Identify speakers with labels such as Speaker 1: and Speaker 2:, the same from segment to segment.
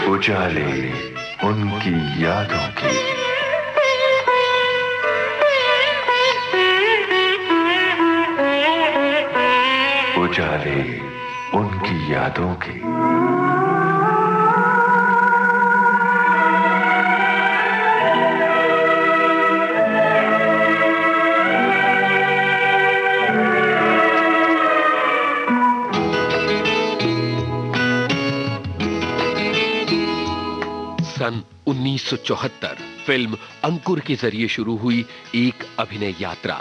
Speaker 1: उजाले उनकी यादों के। उजाले उनकी यादों के।
Speaker 2: सन 1974 फिल्म अंकुर के जरिए शुरू हुई एक अभिनय यात्रा।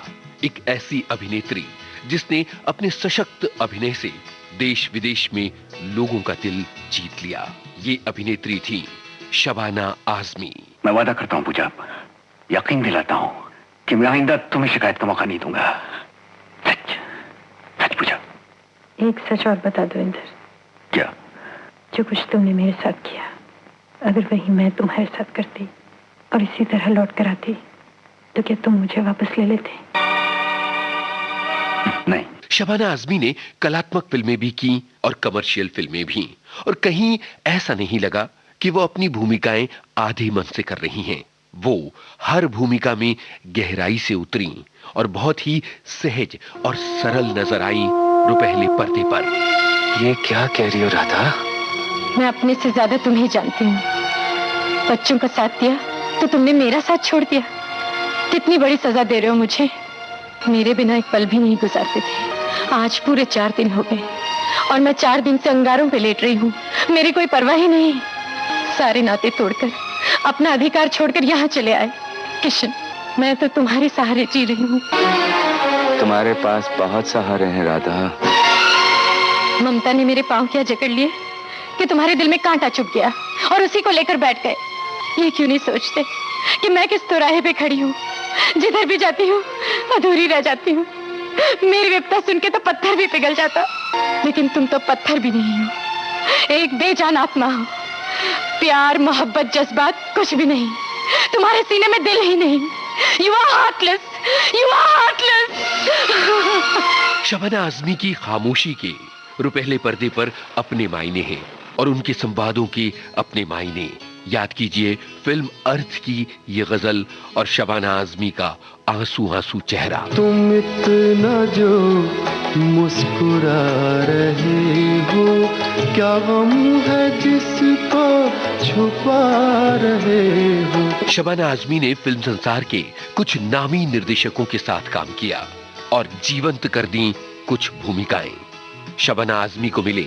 Speaker 2: एक ऐसी अभिनेत्री जिसने अपने सशक्त अभिनय से देश विदेश में लोगों का दिल जीत लिया। ये अभिनेत्री थी शबाना आजमी।
Speaker 3: मैं वादा करता हूं पूजा, यकीन दिलाता हूं कि मैं आइंदा तुम्हें शिकायत का मौका नहीं दूंगा। सच सच पूजा।
Speaker 4: एक सच और बता दो इंदर।
Speaker 3: क्या?
Speaker 4: जो कुछ तुमने मेरे साथ किया, अगर वही मैं तुम्हारे साथ करती और इसी तरह लौट कर आती तो क्या तुम मुझे वापस ले लेते?
Speaker 3: नहीं।
Speaker 2: शबाना आजमी ने कलात्मक फिल्में भी की और कमर्शियल फिल्में भी, और कहीं ऐसा नहीं लगा कि वो अपनी भूमिकाएं आधे मन से कर रही हैं। वो हर भूमिका में गहराई से उतरी और बहुत ही सहज और सरल नजर आई रुपहले पर्दे पर।
Speaker 3: ये क्या कह रही हो राधा?
Speaker 4: मैं अपने से ज्यादा तुम्हें जानती हूँ। बच्चों का साथ दिया तो तुमने मेरा साथ छोड़ दिया। कितनी बड़ी सजा दे रहे हो मुझे। मेरे बिना एक पल भी नहीं गुजारते थे। आज पूरे 4 दिन हो गए और मैं 4 दिन से अंगारों पे लेट रही हूँ। मेरी कोई परवाह ही नहीं। सारे नाते तोड़कर, अपना अधिकार छोड़कर यहाँ चले आए। किशन, मैं तो तुम्हारे सहारे जी रही हूँ।
Speaker 3: तुम्हारे पास बहुत सहारे हैं राधा।
Speaker 4: ममता ने मेरे पाँव क्या जकड़ लिए कि तुम्हारे दिल में कांटा चुभ गया और उसी को लेकर बैठ गए। ये क्यों नहीं सोचते कि मैं किस तिराहे पे खड़ी हूँ, जिधर भी जाती हूँ अधूरी रह जाती हूँ। मेरी विपदा सुन के तो पत्थर भी पिघल जाता, लेकिन तुम तो पत्थर भी नहीं हो। एक बेजान आत्मा हो। प्यार, मोहब्बत, जज्बात कुछ भी नहीं। तुम्हारे सीने में दिल ही नहीं। You are heartless. You are heartless.
Speaker 2: Shabana Azmi की खामोशी के रुपहले पर्दे पर अपने मायने हैं और उनके संवादों के अपने मायने। याद कीजिए फिल्म अर्थ की ये गजल और शबाना आजमी का आंसू आंसू चेहरा।
Speaker 5: तुम इतना जो मुस्कुरा रहे हो, क्या गम है जिसको छुपा रहे हो।
Speaker 2: शबाना आजमी ने फिल्म संसार के कुछ नामी निर्देशकों के साथ काम किया और जीवंत कर दी कुछ भूमिकाएं। शबाना आजमी को मिले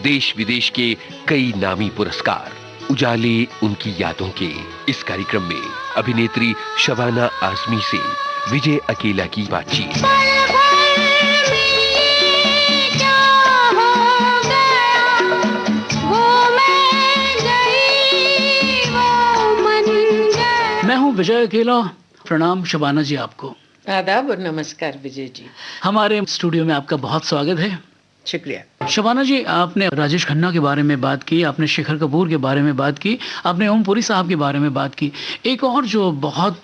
Speaker 2: देश विदेश के कई नामी पुरस्कार। उजाले उनकी यादों के इस कार्यक्रम में अभिनेत्री शबाना आजमी से विजय अकेला की बातचीत।
Speaker 6: मैं हूँ विजय अकेला। प्रणाम शबाना जी आपको।
Speaker 7: आदाब और नमस्कार विजय जी।
Speaker 6: हमारे स्टूडियो में आपका बहुत स्वागत है।
Speaker 7: शुक्रिया।
Speaker 6: शबाना जी, आपने राजेश खन्ना के बारे में बात की, आपने शेखर कपूर के बारे में बात की, आपने ओम पुरी साहब के बारे में बात की। एक और जो बहुत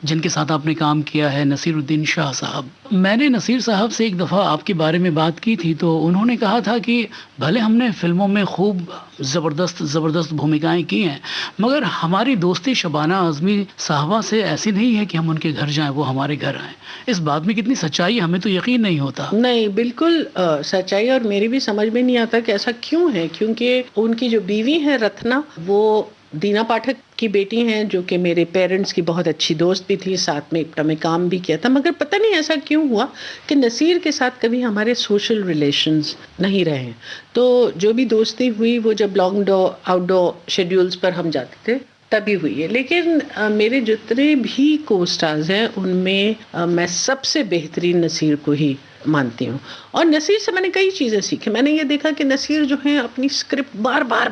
Speaker 6: जिनके साथ आपने काम किया है, नसीरुद्दीन शाह साहब। मैंने नसीर साहब से एक दफ़ा आपके बारे में बात की थी तो उन्होंने कहा था कि भले हमने फिल्मों में खूब ज़बरदस्त भूमिकाएं की हैं, मगर हमारी दोस्ती शबाना आजमी साहबा से ऐसी नहीं है कि हम उनके घर जाएं, वो हमारे घर आएँ। इस बात में कितनी सच्चाई है, हमें तो यकीन नहीं होता।
Speaker 7: नहीं, बिल्कुल सच्चाई, और मेरी भी समझ में नहीं आता कि ऐसा क्यों है। क्योंकि उनकी जो बीवी है रत्ना, वो दीना पाठक की बेटी हैं, जो कि मेरे पेरेंट्स की बहुत अच्छी दोस्त भी थी, साथ में एकटा में काम भी किया था। मगर पता नहीं ऐसा क्यों हुआ कि नसीर के साथ कभी हमारे सोशल रिलेशंस नहीं रहे। तो जो भी दोस्ती हुई वो जब लॉन्ग आउटडोर शेड्यूल्स पर हम जाते थे तभी हुई है। लेकिन मेरे जितने भी को स्टार्स हैं उनमें मैं सबसे बेहतरीन नसीर को ही मानती हूँ। और नसीर से मैंने कई चीज़ें सीखी। मैंने ये देखा कि नसीर जो है अपनी स्क्रिप्ट बार बार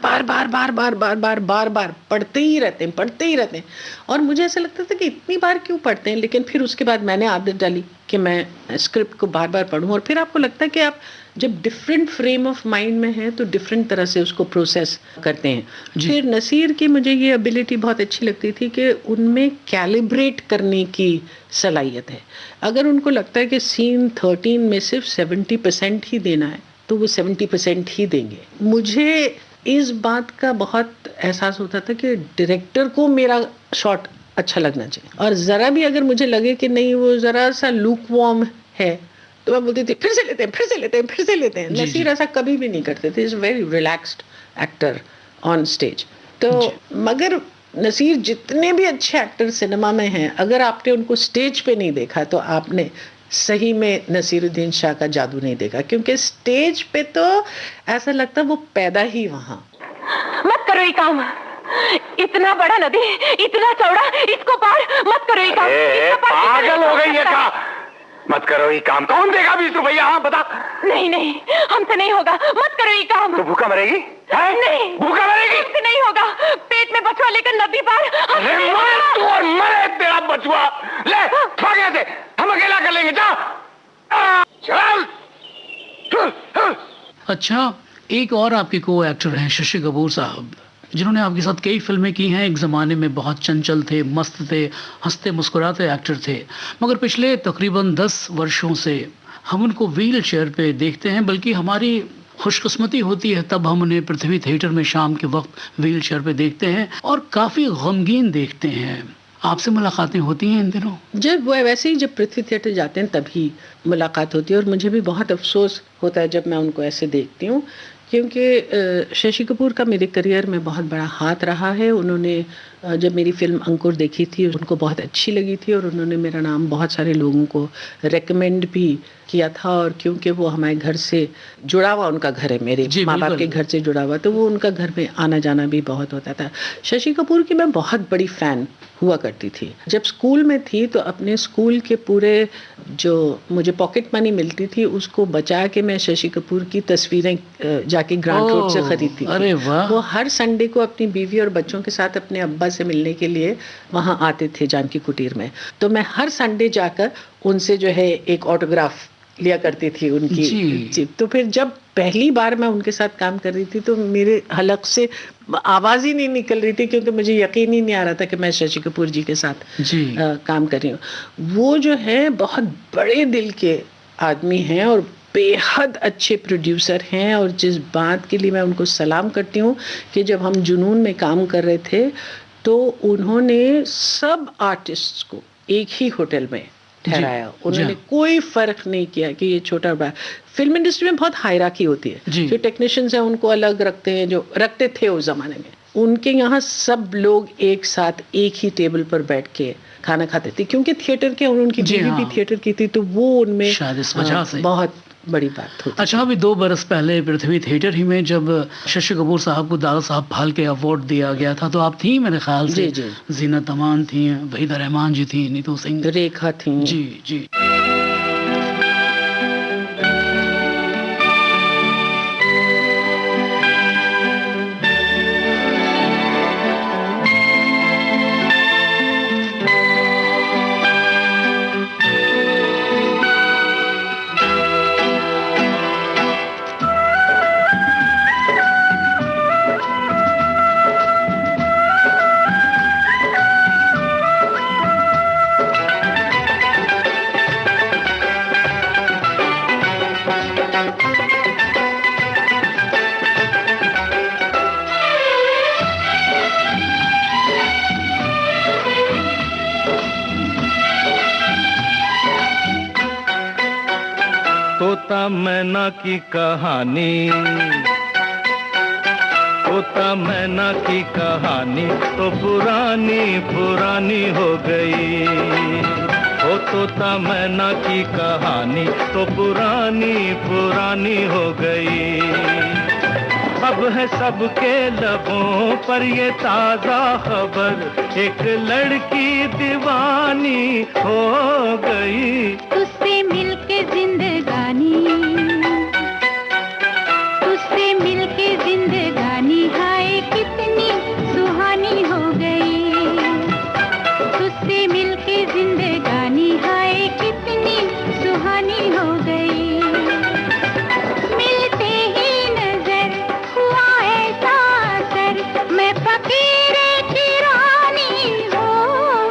Speaker 7: पढ़ते ही रहते हैं। और मुझे ऐसा लगता था कि इतनी बार क्यों पढ़ते हैं, लेकिन फिर उसके बाद मैंने आदत डाली कि मैं स्क्रिप्ट को बार बार पढूं। और फिर आपको लगता है कि आप जब डिफरेंट फ्रेम ऑफ माइंड में हैं तो डिफरेंट तरह से उसको प्रोसेस करते हैं। फिर नसीर की मुझे ये एबिलिटी बहुत अच्छी लगती थी कि उनमें कैलिब्रेट करने की सलाहियत है। अगर उनको लगता है कि सीन 13 में सिर्फ 70% ही देना है तो वो 70% ही देंगे। मुझे इस बात का बहुत एहसास होता था कि डायरेक्टर को मेरा शॉट अच्छा लगना चाहिए, और ज़रा भी अगर मुझे लगे कि नहीं वो ज़रा सा लूक वार्म है तो मैं बोलती थी फिर से लेते हैं, फिर से लेते हैं, फिर से लेते हैं। नसीर ऐसा कभी भी नहीं करते थे, is very relaxed actor on stage. तो मगर नसीर जितने भी अच्छे एक्टर सिनेमा में हैं, अगर आपने उनको स्टेज पे नहीं देखा तो आपने सही में नसीरुद्दीन शाह का जादू नहीं देखा, क्योंकि स्टेज पे तो ऐसा लगता वो पैदा ही वहाँ।
Speaker 4: मत करो ये काम, इतना बड़ा नदी, इतना चौड़ा, इसको पार मत करो ये काम।
Speaker 3: पागल हो गई है क्या? मत करो ये काम। कौन देगा 20 रुपया? हाँ बता। नहीं
Speaker 4: नहीं, हमसे नहीं होगा, मत करो ये काम।
Speaker 3: तो भूखा मरेगी? नहीं, भूखा मरेगी?
Speaker 4: हमसे नहीं होगा, पेट में बचवा लेकर नदी पार।
Speaker 3: अरे मरे तू और मरे तेरा बचवा। ले भाग यहाँ से, हम अकेला कर लेंगे। चल।
Speaker 6: अच्छा, एक और आपके को एक्टर हैं शशि कपूर साहब, जिन्होंने आपके साथ कई फिल्में की हैं। एक ज़माने में बहुत चंचल थे, मस्त थे, हंसते मुस्कुराते एक्टर थे, मगर पिछले तकरीबन 10 वर्षों से हम उनको व्हील चेयर पे देखते हैं। बल्कि हमारी खुशकिस्मती होती है तब हम उन्हें पृथ्वी थिएटर में शाम के वक्त व्हील चेयर पे देखते हैं और काफ़ी गमगीन देखते हैं। आपसे मुलाकातें होती हैं इन दिनों?
Speaker 7: जब वो वैसे ही जब पृथ्वी थिएटर जाते हैं तभी मुलाकात होती है, और मुझे भी बहुत अफसोस होता है जब मैं उनको ऐसे देखती हूँ, क्योंकि शशि कपूर का मेरे करियर में बहुत बड़ा हाथ रहा है। उन्होंने जब मेरी फिल्म अंकुर देखी थी उनको बहुत अच्छी लगी थी, और उन्होंने मेरा नाम बहुत सारे लोगों को रेकमेंड भी किया था। और क्योंकि वो हमारे घर से जुड़ा हुआ, उनका घर है मेरे माँ बाप के घर से जुड़ा हुआ, तो वो उनका घर में आना जाना भी बहुत होता था। शशि कपूर की मैं बहुत बड़ी फ़ैन हुआ करती थी। जब स्कूल में थी तो अपने स्कूल के पूरे जो मुझे पॉकेट मनी मिलती थी उसको बचा के मैं शशि कपूर की तस्वीरें जाके ग्रांट रोड से खरीदती थी।
Speaker 6: अरे वाह।
Speaker 7: वो हर संडे को अपनी बीवी और बच्चों के साथ अपने अब्बा से मिलने के लिए वहाँ आते थे जानकी कुटीर में, तो मैं हर संडे जाकर उनसे जो है एक ऑटोग्राफ लिया करती थी उनकी जी। तो फिर जब पहली बार मैं उनके साथ काम कर रही थी तो मेरे हलक से आवाज़ ही नहीं निकल रही थी, क्योंकि मुझे यकीन ही नहीं आ रहा था कि मैं शशि कपूर जी के साथ काम कर रही हूँ। वो जो है बहुत बड़े दिल के आदमी हैं और बेहद अच्छे प्रोड्यूसर हैं, और जिस बात के लिए मैं उनको सलाम करती हूँ कि जब हम जुनून में काम कर रहे थे तो उन्होंने सब आर्टिस्ट्स को एक ही होटल में ठहराया। उन्होंने कोई फर्क नहीं किया कि ये छोटा बड़ा। फिल्म इंडस्ट्री में बहुत हायरार्की होती है, जो टेक्नीशियंस हैं उनको अलग रखते हैं, जो रखते थे उस जमाने में। उनके यहाँ सब लोग एक साथ एक ही टेबल पर बैठ के खाना खाते थे, क्योंकि थिएटर के उनकी बीवी भी थिएटर की थी, तो वो उनमें
Speaker 6: शायद इस वजह से
Speaker 7: बहुत बड़ी बात होती।
Speaker 6: अच्छा, अभी 2 बरस पहले पृथ्वी थिएटर ही में जब शशि कपूर साहब को दादा साहब फाल्के अवार्ड दिया गया था तो आप थी मेरे ख्याल से। जीनत अमान थी, वहीदा रहमान जी थी, नीतू सिंह,
Speaker 7: रेखा थी।
Speaker 6: जी जी।
Speaker 8: तोता मैना की कहानी, तोता मैना की कहानी तो पुरानी पुरानी हो गई। ओ तोता मैना की कहानी तो पुरानी पुरानी हो गई। अब है सबके लबों पर ये ताजा खबर, एक लड़की दीवानी हो गई।
Speaker 9: तुझसे मिलके जिंदगानी, तुझसे मिलके जिंदगानी हाय कितनी सुहानी हो गई। तुझसे मिलके जिंदगानी हाय कितनी सुहानी हो गई। मिलते ही नजर हुआ ऐसा असर, मैं फकीरे की रानी हो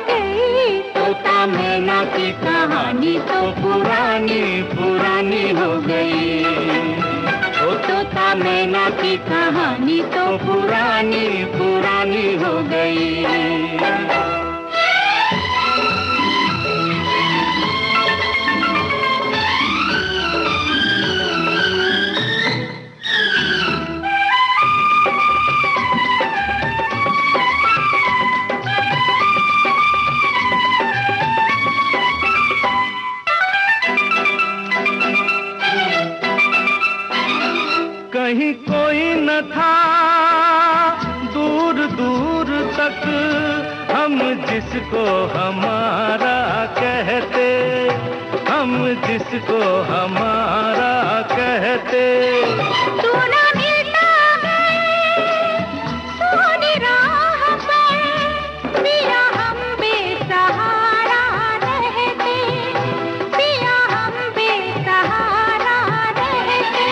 Speaker 9: गई। तोता मैना की कहानी तो पुरानी पुरानी हो गई। ओ तोता मैना की कहानी तो पुरानी पुरानी हो गई।
Speaker 8: कहीं कोई न था दूर दूर तक हम जिसको हमारा कहते, हम जिसको हमारा कहते।
Speaker 9: तू ना मिलता है सोनी राह पर, पिया हम बेसहारा रहते, पिया हम बेसहारा रहते।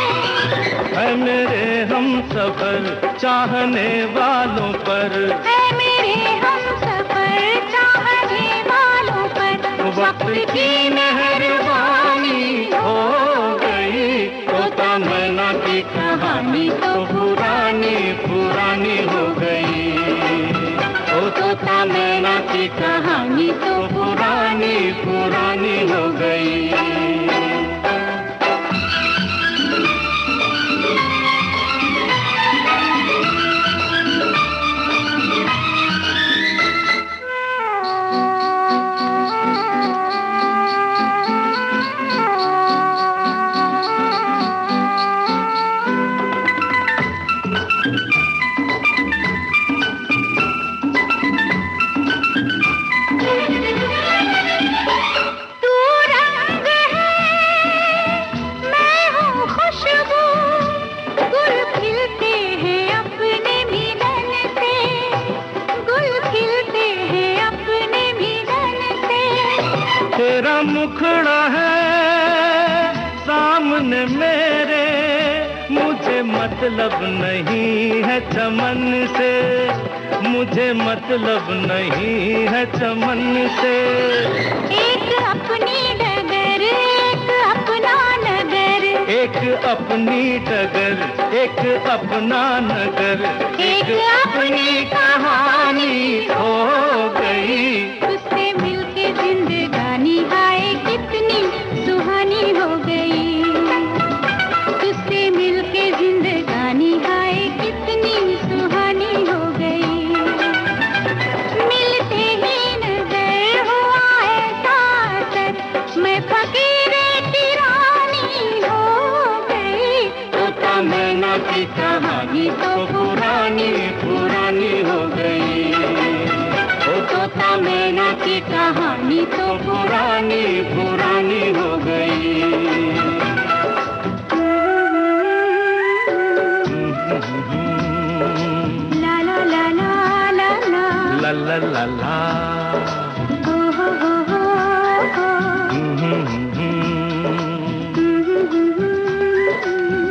Speaker 8: है मेरे हम सफर चाहने वालों पर,
Speaker 9: है मेरे हम सफर चाहने वालों पर, वक्त की मेहरबानी हो गई। तोता मैना की कहानी तो पुरानी पुरानी हो गई। ओ तोता मैना की कहानी तो पुरानी पुरानी हो गई।
Speaker 8: मुखड़ा है सामने मेरे, मुझे मतलब नहीं है चमन से, मुझे मतलब नहीं है चमन से।
Speaker 9: एक अपनी डगर एक अपना नगर,
Speaker 8: एक अपनी डगर एक अपना नगर,
Speaker 9: एक अपनी कहानी
Speaker 8: हो गई।
Speaker 9: उससे मिलके जिंदगानी हाय कितनी सुहानी हो गई। उससे मिलके जिंदगानी हाय कितनी सुहानी हो गई। मिलते ही नजर हुआ ऐसा असर, मैं फकीरे की रानी हो गई। तोता मैना की कहानी तो पुरानी पुरानी हो गई। तोता मैना की कहानी तो पुरानी पुरानी हो गई। ला ला ला ला ला ला
Speaker 8: ला ला ला ला,
Speaker 9: हो हो हो हो,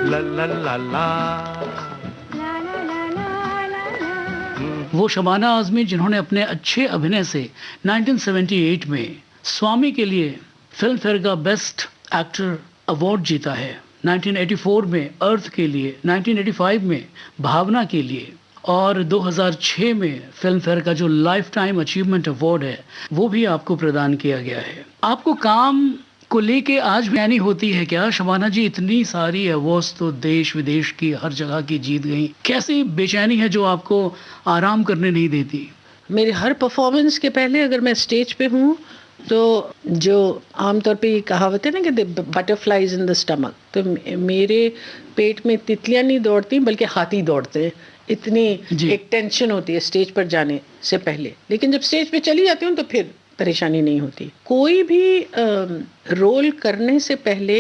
Speaker 8: ला ला ला ला।
Speaker 6: वो शबाना आज़मी जिन्होंने अपने अच्छे अभिनय से 1978 में स्वामी के लिए फिल्म फेयर का बेस्ट एक्टर अवार्ड जीता है, 1984 में अर्थ के लिए, 1985 में भावना के लिए और 2006 में फिल्म फेयर का जो लाइफ टाइम अचीवमेंट अवार्ड है वो भी आपको प्रदान किया गया है। आपको काम को लेके आज बेचैनी होती है क्या शबाना जी? इतनी सारी अवार्ड्स तो देश विदेश की हर जगह की जीत गई, कैसी बेचैनी है जो आपको आराम करने नहीं देती?
Speaker 7: मेरे हर परफॉर्मेंस के पहले अगर मैं स्टेज पे हूँ तो जो आमतौर पे ये कहावत है ना कि बटरफ्लाइज इन द स्टमक, तो मेरे पेट में तितलियां नहीं दौड़ती बल्कि हाथी दौड़ते हैं। इतनी एक टेंशन होती है स्टेज पर जाने से पहले, लेकिन जब स्टेज पे चली जाती हूँ तो फिर परेशानी नहीं होती। कोई भी रोल करने से पहले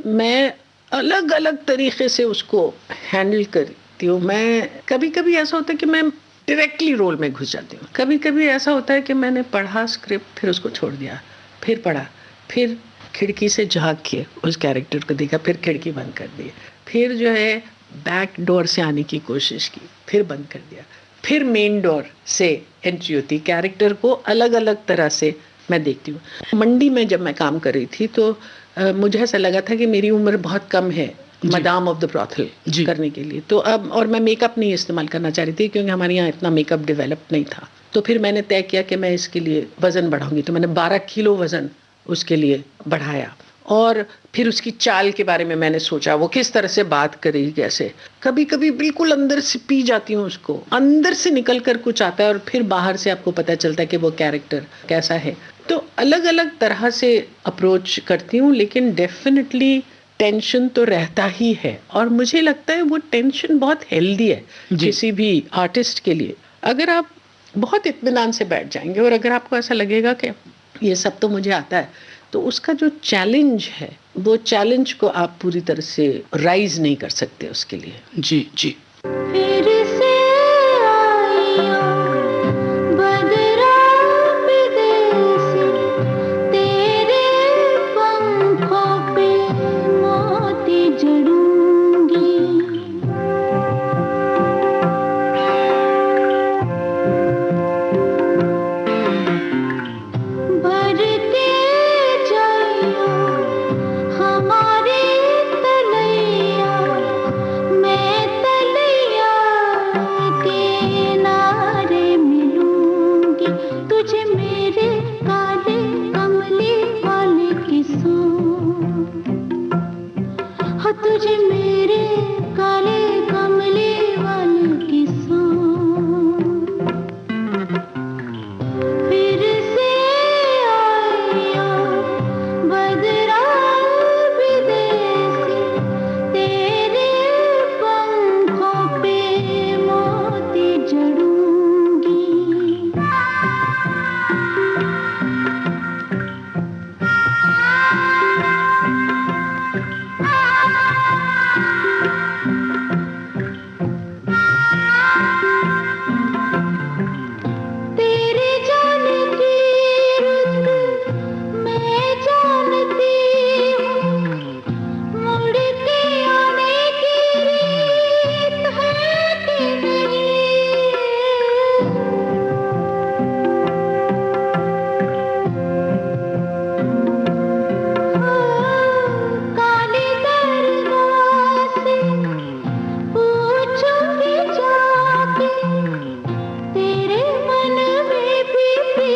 Speaker 7: मैं अलग अलग तरीके से उसको हैंडल करती हूँ। मैं कभी कभी ऐसा होता है कि मैं डायरेक्टली रोल में घुस जाती हूँ, कभी कभी ऐसा होता है कि मैंने पढ़ा स्क्रिप्ट फिर उसको छोड़ दिया, फिर पढ़ा, फिर खिड़की से झाँक के उस कैरेक्टर को देखा, फिर खिड़की बंद कर दी, फिर जो है बैक डोर से आने की कोशिश की, फिर बंद कर दिया, फिर मेन डोर से एंट्री होती। कैरेक्टर को अलग अलग तरह से मैं देखती हूँ। मंडी में जब मैं काम कर रही थी तो मुझे ऐसा लगा था कि मेरी उम्र बहुत कम है मदाम ऑफ द ब्रॉथल करने के लिए। तो अब और मैं मेकअप नहीं इस्तेमाल करना चाह रही थी क्योंकि हमारे यहाँ इतना मेकअप डेवलप नहीं था। तो फिर मैंने तय किया कि मैं इसके लिए वज़न बढ़ाऊंगी। तो मैंने 12 किलो वज़न उसके लिए बढ़ाया और फिर उसकी चाल के बारे में मैंने सोचा, वो किस तरह से बात करेगी, कैसे। कभी कभी बिल्कुल अंदर से पी जाती हूँ उसको, अंदर से निकल कर कुछ आता है और फिर बाहर से आपको पता चलता है कि वो कैरेक्टर कैसा है। तो अलग अलग तरह से अप्रोच करती हूँ, लेकिन डेफिनेटली टेंशन तो रहता ही है और मुझे लगता है वो टेंशन बहुत हेल्दी है किसी भी आर्टिस्ट के लिए। अगर आप बहुत इत्मीनान से बैठ जाएंगे और अगर आपको ऐसा लगेगा कि ये सब तो मुझे आता है, तो उसका जो चैलेंज है वो चैलेंज को आप पूरी तरह से राइज नहीं कर सकते उसके लिए।
Speaker 6: जी जी।
Speaker 9: फिर से आइयो बदरा विदेसी, तेरे पंखों पे मोती जड़ूंगी। भरते जाइयो हमारे तलैया, मैं तलैया किनारे मिलूंगी। तुझे मेरे काले कमले वाले किस्सों, हो तुझे मेरे काले कमले वाले किस्सों। फिर से आइयो बदरा विदेसी, तेरे पंखों पे मोती जड़ूंगी। तेरे जाने की रुत मैं जानती हूँ, मुड़ के आने की रीत है कि नहीं। काली दरगाह से पूछूंगी जाके, तेरे मन में बीती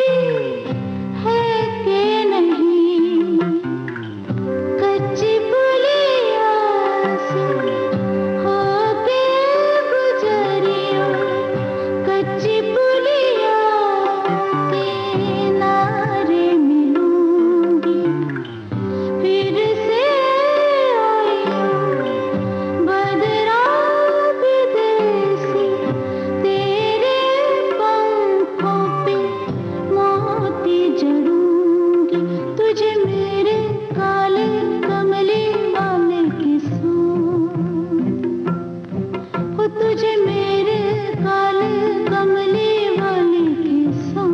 Speaker 9: है कि नहीं। कच्ची पुलिया से होके गुजरियो, कच्ची पुलिया किनारे मिलूंगी। फिर से आइयो बदरा विदेसी, तेरे पंखों पे मोती जड़ूंगी। तुझे मेरे काले कमले वाले किस्सों, हो तुझे मेरे काले कमले वाले किस्सों।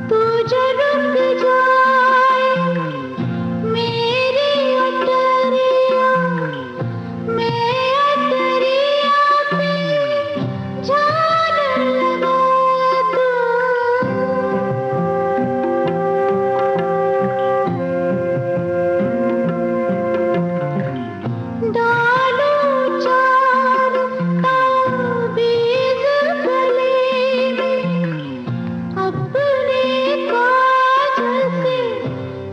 Speaker 9: तू जो रुक जाए मेरी अटरिया, मैं अटरिया पे झालर लगा दूं। डालूं चार ताबीज़ गले में, अपने काजल से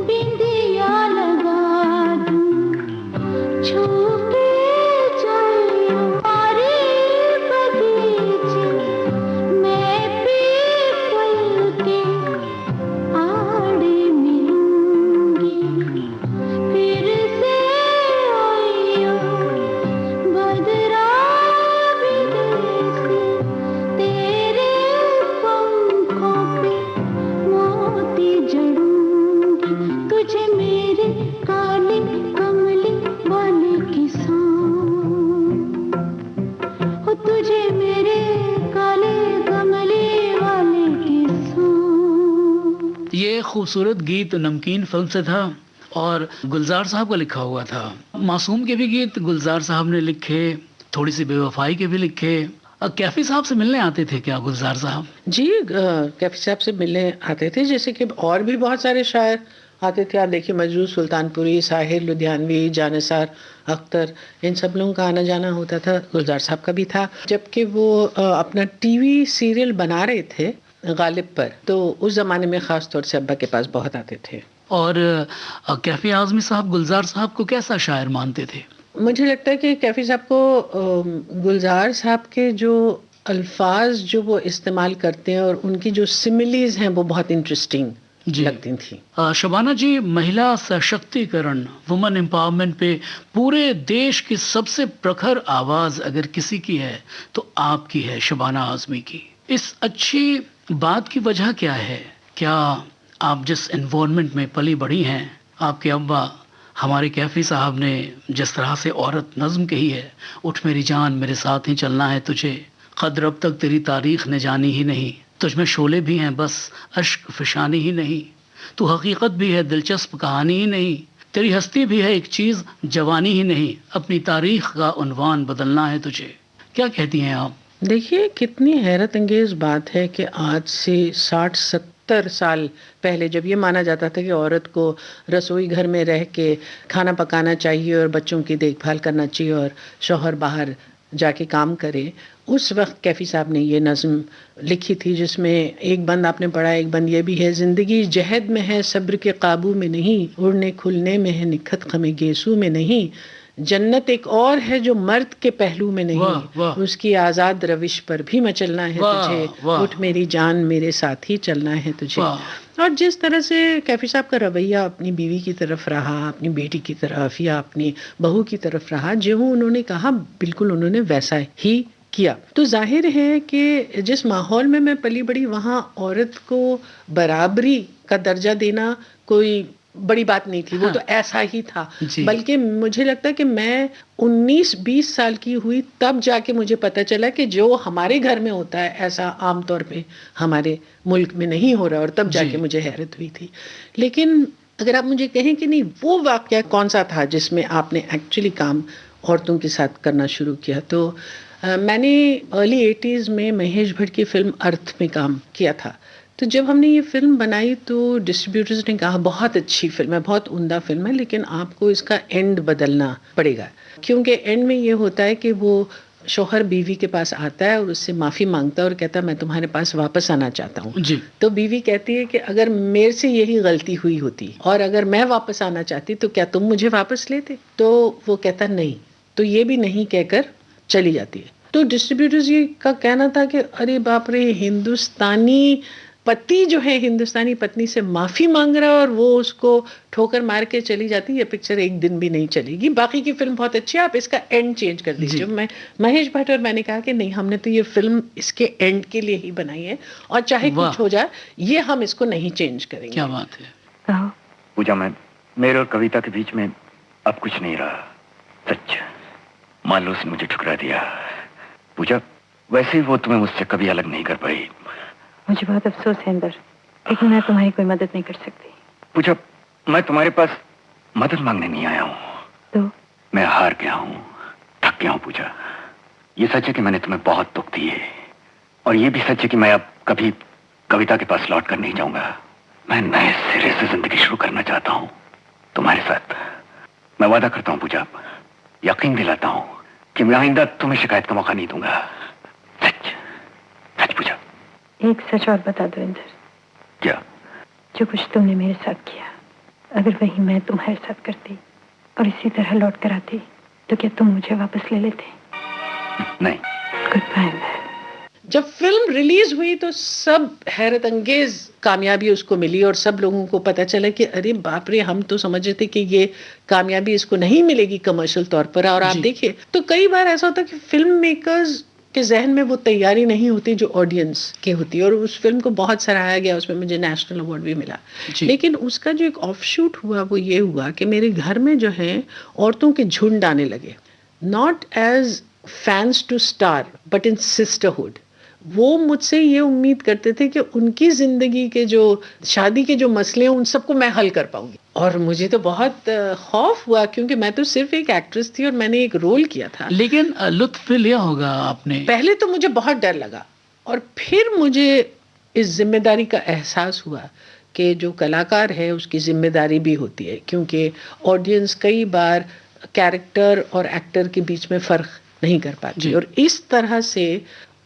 Speaker 9: बिंदिया लगा दूं। छू के जाइयो हमारे बगीचे, मैं पीपल के आड़े मिलूंगी। फिर से आइयो बदरा विदेसी, तेरे पंखों पे मोती जड़ूंगी। तुझे मेरे काले कमले वाले किस्सों, हो तुझे मेरे काले कमले वाले किस्सों।
Speaker 6: ये खूबसूरत गीत नमकीन फिल्म से था और गुलजार साहब का लिखा हुआ था। मासूम के भी गीत गुलजार साहब ने लिखे, थोड़ी सी बेवफाई के भी लिखे। कैफी साहब से मिलने आते थे क्या गुलजार साहब?
Speaker 7: जी, कैफी साहब से मिलने आते थे, जैसे कि और भी बहुत सारे शायर आते थे। आप देखिए मजरूह सुल्तानपुरी, साहिर लुधियानवी, जानिसार अख्तर, इन सब लोगों का आना जाना होता था। गुलजार साहब का भी था। जबकि वो अपना टीवी सीरियल बना रहे थे गालिब पर, तो उस ज़माने में ख़ास तौर से अब्बा के पास बहुत आते थे।
Speaker 6: और कैफी आज़मी साहब गुलजार साहब को कैसा शायर मानते थे?
Speaker 7: मुझे लगता है कि कैफी साहब को गुलजार साहब के जो अल्फाज जो वो इस्तेमाल करते हैं और उनकी जो सिमिलीज हैं वो बहुत इंटरेस्टिंग लगती थी।
Speaker 6: शबाना जी, महिला सशक्तिकरण, वुमेन एम्पावरमेंट पे पूरे देश की सबसे प्रखर आवाज अगर किसी की है तो आपकी है, शबाना आज़मी की। इस अच्छी बात की वजह क्या है? क्या आप जिस एनवायरनमेंट में पली बढ़ी हैं, आपके अब्बा हमारे कैफी साहब ने जिस तरह से औरत नज़्म कही है, उठ मेरी जान मेरे साथ ही चलना है तुझे, कद्र अब तक तेरी तारीख ने जानी ही नहीं, तुझ में शोले भी हैं बस अश्क फिशानी ही नहीं, तू हकीकत भी है दिलचस्प कहानी ही नहीं, तेरी हस्ती भी है एक चीज़ जवानी ही नहीं, अपनी तारीख का उन्वान बदलना है तुझे। क्या कहती हैं आप?
Speaker 7: देखिए कितनी हैरत अंगेज बात है कि आज से 60-70 साल पहले जब ये माना जाता था कि औरत को रसोई घर में रह के खाना पकाना चाहिए और बच्चों की देखभाल करना चाहिए और शौहर बाहर जाके काम करे, उस वक्त कैफी साहब ने ये नज़्म लिखी थी जिसमें एक बंद आपने पढ़ा, एक बंद ये भी है, जिंदगी जहद में है सब्र के काबू में नहीं, उड़ने खुलने में है निखत ख़मे गेसू में नहीं, जन्नत एक और है जो मर्द के पहलू में नहीं,
Speaker 6: वाह, वाह।
Speaker 7: उसकी आज़ाद रविश पर भी मचलना है
Speaker 6: वाह,
Speaker 7: तुझे,
Speaker 6: वाह।
Speaker 7: उठ मेरी जान मेरे साथ ही चलना है तुझे। और जिस तरह से कैफी साहब का रवैया अपनी बीवी की तरफ रहा, अपनी बेटी की तरफ या अपनी बहू की तरफ रहा, जो उन्होंने कहा बिल्कुल उन्होंने वैसा ही किया। तो जाहिर है कि जिस माहौल में मैं पली बड़ी वहाँ औरत को बराबरी का दर्जा देना कोई बड़ी बात नहीं थी। वो तो ऐसा ही था। बल्कि मुझे लगता है कि मैं 19-20 साल की हुई तब जाके मुझे पता चला कि जो हमारे घर में होता है ऐसा आमतौर पे हमारे मुल्क में नहीं हो रहा, और तब जाके मुझे हैरत हुई थी। लेकिन अगर आप मुझे कहें कि नहीं वो वाकया कौन सा था जिसमें आपने एक्चुअली काम औरतों के साथ करना शुरू किया, तो मैंने अर्ली 80s में महेश भट्ट की फिल्म अर्थ में काम किया था। तो जब हमने ये फिल्म बनाई तो डिस्ट्रीब्यूटर्स ने कहा बहुत अच्छी फिल्म है, बहुत उम्दा फिल्म है, लेकिन आपको इसका एंड बदलना पड़ेगा, क्योंकि एंड में ये होता है कि वो शौहर बीवी के पास आता है और उससे माफ़ी मांगता है और कहता है मैं तुम्हारे पास वापस आना चाहता हूँ जी। तो बीवी कहती है कि अगर मेरे से यही गलती हुई होती और अगर मैं वापस आना चाहती तो क्या तुम मुझे वापस लेते? तो वो कहता नहीं, तो ये भी नहीं कहकर चली जाती है। तो डिस्ट्रीब्यूटर्स ये का कहना था कि अरे बाप रे, हिंदुस्तानी पति जो है हिंदुस्तानी पत्नी से माफी मांग रहा है और वो उसको ठोकर मार के चली जाती है, ये पिक्चर एक दिन भी नहीं चलेगी, बाकी की फिल्म बहुत अच्छी है, आप इसका एंड चेंज कर दीजिए। मैं महेश भट्ट और मैंने कहा कि नहीं, हमने तो ये फिल्म इसके एंड के लिए ही बनाई है और चाहे कुछ हो जाए ये हम इसको नहीं चेंज करेंगे।
Speaker 6: क्या बात है
Speaker 3: पूजा, मेरे और कविता के बीच में अब कुछ नहीं रहा, सच। मालूस ने मुझे ठुकरा दिया। पूजा, वैसे वो तुम्हें मुझसे कभी अलग नहीं कर पाई।
Speaker 10: मुझे बहुत अफसोस है इंदर, लेकिन मैं तुम्हारी कोई मदद नहीं कर सकती।
Speaker 3: पूजा, मैं तुम्हारे पास मदद मांगने नहीं आया हूँ,
Speaker 10: तो
Speaker 3: मैं हार गया हूँ, थक गया हूँ। पूजा, ये सच है कि मैंने तुम्हें बहुत दुख दिए, और ये भी सच है कि मैं अब कभी कविता के पास लौट कर नहीं जाऊंगा। मैं नए सिरे से जिंदगी शुरू करना चाहता हूँ तुम्हारे साथ। मैं वादा करता हूँ पूजा, यकीन दिलाता हूँ कि मैं आइंदा तुम्हें शिकायत का मौका नहीं दूंगा। सच सच पूजा।
Speaker 10: एक सच और बता दो इंदर।
Speaker 3: क्या?
Speaker 10: जो कुछ तुमने मेरे साथ किया, अगर वही मैं तुम्हारे साथ करती और इसी तरह लौट कर आती तो क्या तुम मुझे वापस ले लेते?
Speaker 3: नहीं।
Speaker 10: Goodbye.
Speaker 7: जब फिल्म रिलीज हुई तो सब हैरत अंगेज कामयाबी उसको मिली और सब लोगों को पता चला कि अरे बाप रे, हम तो समझ रहे थे कि ये कामयाबी इसको नहीं मिलेगी कमर्शियल तौर पर। और आप देखिए तो कई बार ऐसा होता है कि फिल्म मेकर्स के जहन में वो तैयारी नहीं होती जो ऑडियंस की होती है, और उस फिल्म को बहुत सराहा गया, उसमें मुझे नेशनल अवार्ड भी मिला। लेकिन उसका जो एक ऑफशूट हुआ वो ये हुआ कि मेरे घर में जो है औरतों के झुंड आने लगे, not as fans to star but in sisterhood. वो मुझसे ये उम्मीद करते थे कि उनकी जिंदगी के जो शादी के जो मसले हैं उन सबको मैं हल कर पाऊंगी। और मुझे तो बहुत खौफ हुआ, क्योंकि मैं तो सिर्फ एक एक्ट्रेस थी और मैंने एक रोल किया था।
Speaker 6: लेकिन लुत्फ भी लिया होगा आपने।
Speaker 7: पहले तो मुझे बहुत डर लगा, और फिर मुझे इस जिम्मेदारी का एहसास हुआ कि जो कलाकार है उसकी जिम्मेदारी भी होती है, क्योंकि ऑडियंस कई बार कैरेक्टर और एक्टर के बीच में फ़र्क नहीं कर पाती। और इस तरह से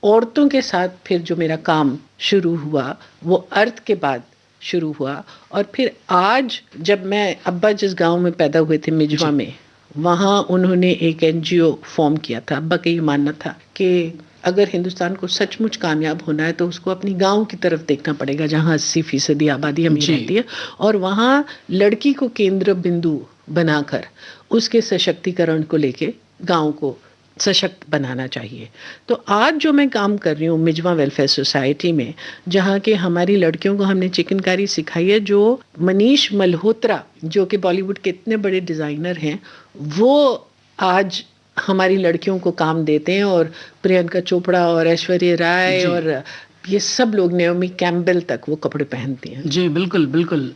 Speaker 7: औरतों के साथ फिर जो मेरा काम शुरू हुआ वो अर्थ के बाद शुरू हुआ। और फिर आज जब मैं, अब्बा जिस गांव में पैदा हुए थे मिजवा में, वहाँ उन्होंने एक NGO फॉर्म किया था। अब्बा का ये मानना था कि अगर हिंदुस्तान को सचमुच कामयाब होना है तो उसको अपनी गांव की तरफ देखना पड़ेगा, जहाँ 80% आबादी अमीर रहती है, और वहाँ लड़की को केंद्र बिंदु बनाकर उसके सशक्तिकरण को लेके गांव को सशक्त बनाना चाहिए। तो आज जो मैं काम कर रही हूँ मिजवा वेलफेयर सोसाइटी में, जहाँ के हमारी लड़कियों को हमने चिकनकारी सिखाई है, जो मनीष मल्होत्रा जो कि बॉलीवुड के इतने बड़े डिज़ाइनर हैं, वो आज हमारी लड़कियों को काम देते हैं। और प्रियंका चोपड़ा और ऐश्वर्या राय और ये सब लोग, नाओमी कैम्पबेल तक वो कपड़े पहनती हैं।
Speaker 6: जी बिल्कुल बिल्कुल।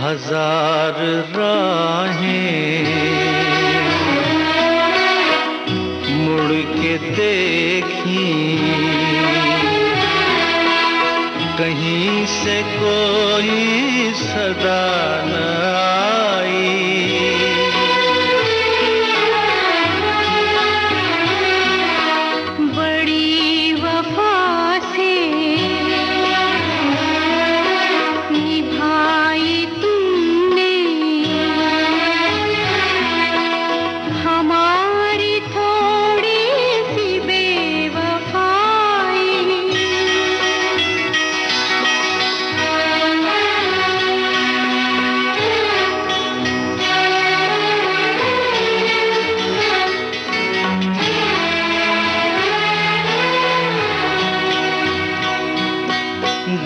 Speaker 8: हजार राहें मुड़ के देखी, कहीं से कोई सदा न आई।
Speaker 9: बड़ी वफा से निभाई तुमने हमारी थोड़ी सी बेवफाई।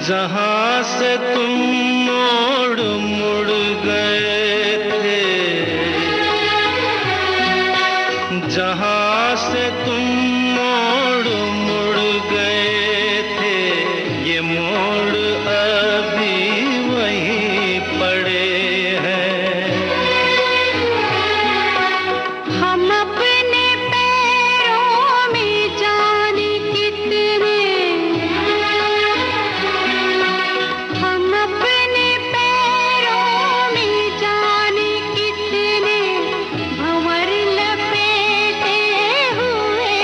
Speaker 8: जहाँ से तुम मोड़ मुड़ गए थे, जहाँ से तुम मोड़ मुड़ गए थे, ये मोड़ अभी वहीं पड़े हैं।
Speaker 9: हम अपने पैरों में जाने कितने, हम अपने पैरों में जाने कितने भंवर लपेटे हुए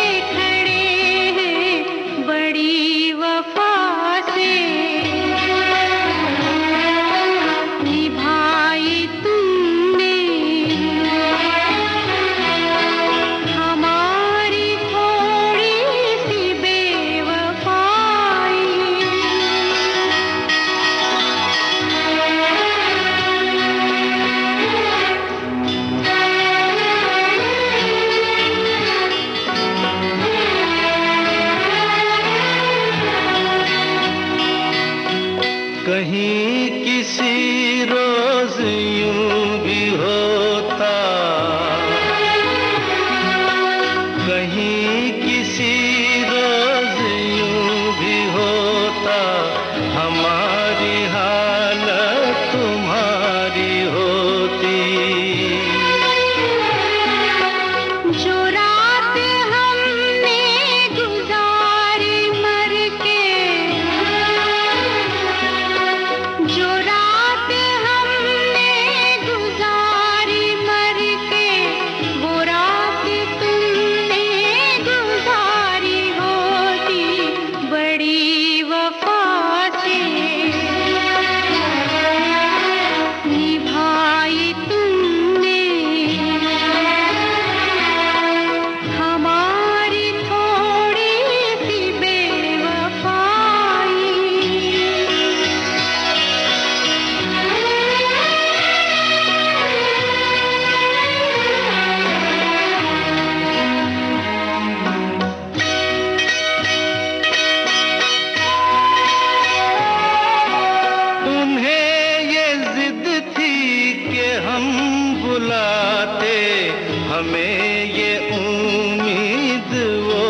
Speaker 8: हमें ये उम्मीद वो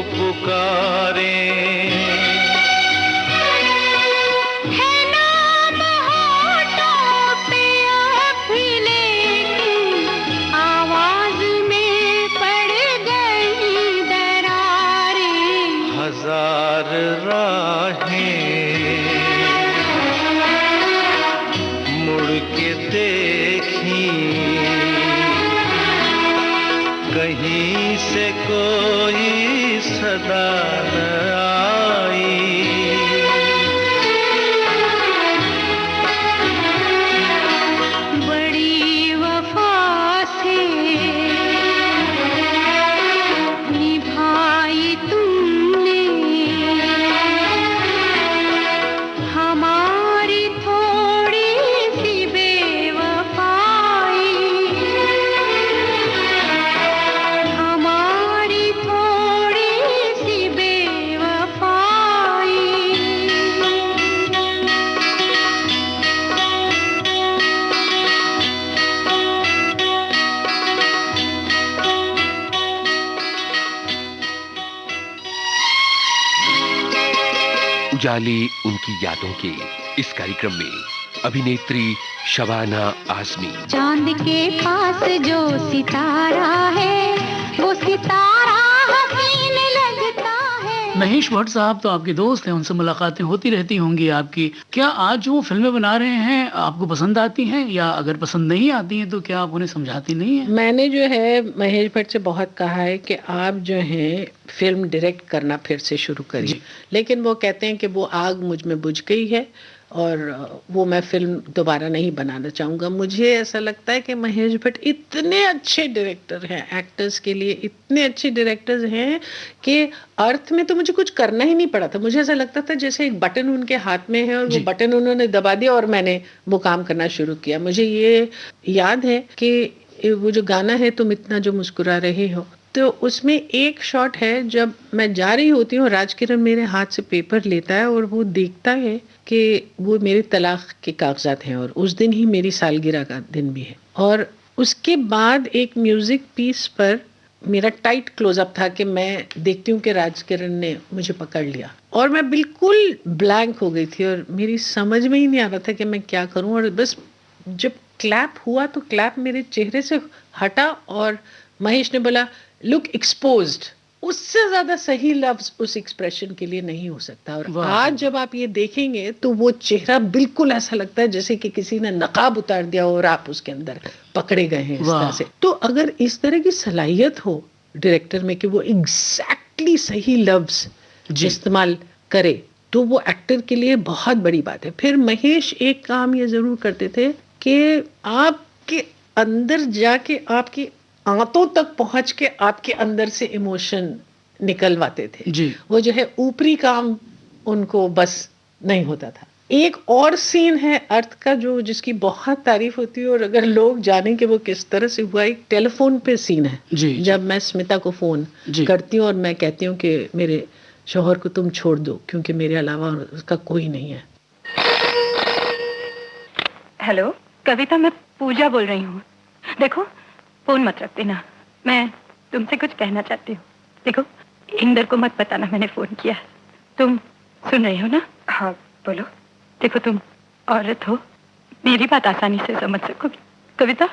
Speaker 8: पुकारे।
Speaker 9: है नाम होठों पे अभी लेकिन आवाज में पड़ गई दरारें।
Speaker 8: हजार राहें मुड़ के देखी, कहीं से कोई सदा न आई।
Speaker 9: बड़ी वफा से निभाई तुमने हमारी थोड़ी सी बेवफाई, हमारी थोड़ी सी बेवफाई।
Speaker 2: उजाले उनकी यादों के इस कार्यक्रम में अभिनेत्री शबाना आजमी,
Speaker 9: चांद के पास जो सितारा है वो सितारा हसीन लगता है।
Speaker 6: महेश भट्ट साहब तो आपके दोस्त हैं, उनसे मुलाकातें होती रहती होंगी आपकी। क्या आज जो वो फिल्में बना रहे हैं आपको पसंद आती हैं, या अगर पसंद नहीं आती हैं तो क्या आप उन्हें समझाती नहीं हैं?
Speaker 7: मैंने जो है महेश भट्ट से बहुत कहा है कि आप जो है फिल्म डायरेक्ट करना फिर से शुरू करिए, लेकिन वो कहते हैं कि वो आग मुझ में बुझ गई है और वो मैं फिल्म दोबारा नहीं बनाना चाहूँगा। मुझे ऐसा लगता है कि महेश भट्ट इतने अच्छे डायरेक्टर हैं, एक्टर्स के लिए इतने अच्छे डायरेक्टर्स हैं कि अर्थ में तो मुझे कुछ करना ही नहीं पड़ा था। मुझे ऐसा लगता था जैसे एक बटन उनके हाथ में है और वो बटन उन्होंने दबा दिया और मैंने वो काम करना शुरू किया। मुझे ये याद है कि वो जो गाना है तुम इतना जो मुस्कुरा रहे हो, तो उसमें एक शॉट है जब मैं जा रही होती हूँ, राजकिरण मेरे हाथ से पेपर लेता है और वो देखता है कि वो मेरे तलाक के कागजात हैं और उस दिन ही मेरी सालगिरह का दिन भी है। और उसके बाद एक म्यूजिक पीस पर मेरा टाइट क्लोजअप था कि मैं देखती हूँ कि राजकिरण ने मुझे पकड़ लिया और मैं बिल्कुल ब्लैंक हो गई थी और मेरी समझ में ही नहीं आ रहा था कि मैं क्या करूँ। और बस जब क्लैप हुआ तो क्लैप मेरे चेहरे से हटा और महेश ने बोला लुक एक्सपोज्ड। उससे ज्यादा सही लफ्ज उस एक्सप्रेशन के लिए नहीं हो सकता। और आज जब आप ये देखेंगे तो वो चेहरा बिल्कुल ऐसा लगता है जैसे कि किसी ने नकाब उतार दिया और आप उसके अंदर पकड़े गए हैं इस तरह से। तो अगर इस तरह की सलाहियत हो डायरेक्टर में कि वो एग्जैक्टली सही लफ्ज इस्तेमाल करे तो वो एक्टर के लिए बहुत बड़ी बात है। फिर महेश एक काम ये जरूर करते थे कि आपके अंदर जाके आपकी आंतों तक पहुंच के आपके अंदर से इमोशन निकलवाते थे जी। वो जो है ऊपरी काम उनको बस नहीं होता था। एक और सीन है अर्थ का जो जिसकी बहुत तारीफ होती है और अगर लोग जाने कि वो किस तरह से हुआ, एक टेलीफोन पे सीन है जी। जब मैं स्मिता को फोन करती हूँ और मैं कहती हूँ कि मेरे शौहर को तुम छोड़ दो क्योंकि मेरे अलावा उसका कोई नहीं है।
Speaker 10: हेलो कविता, मैं पूजा बोल रही हूँ। देखो फोन मत रख देना, मैं तुमसे कुछ कहना चाहती हूँ। देखो इंदर को मत बताना मैंने फोन किया। तुम सुन रही हो ना? हाँ बोलो। देखो तुम औरत हो, मेरी बात आसानी से समझ सकोगी। कविता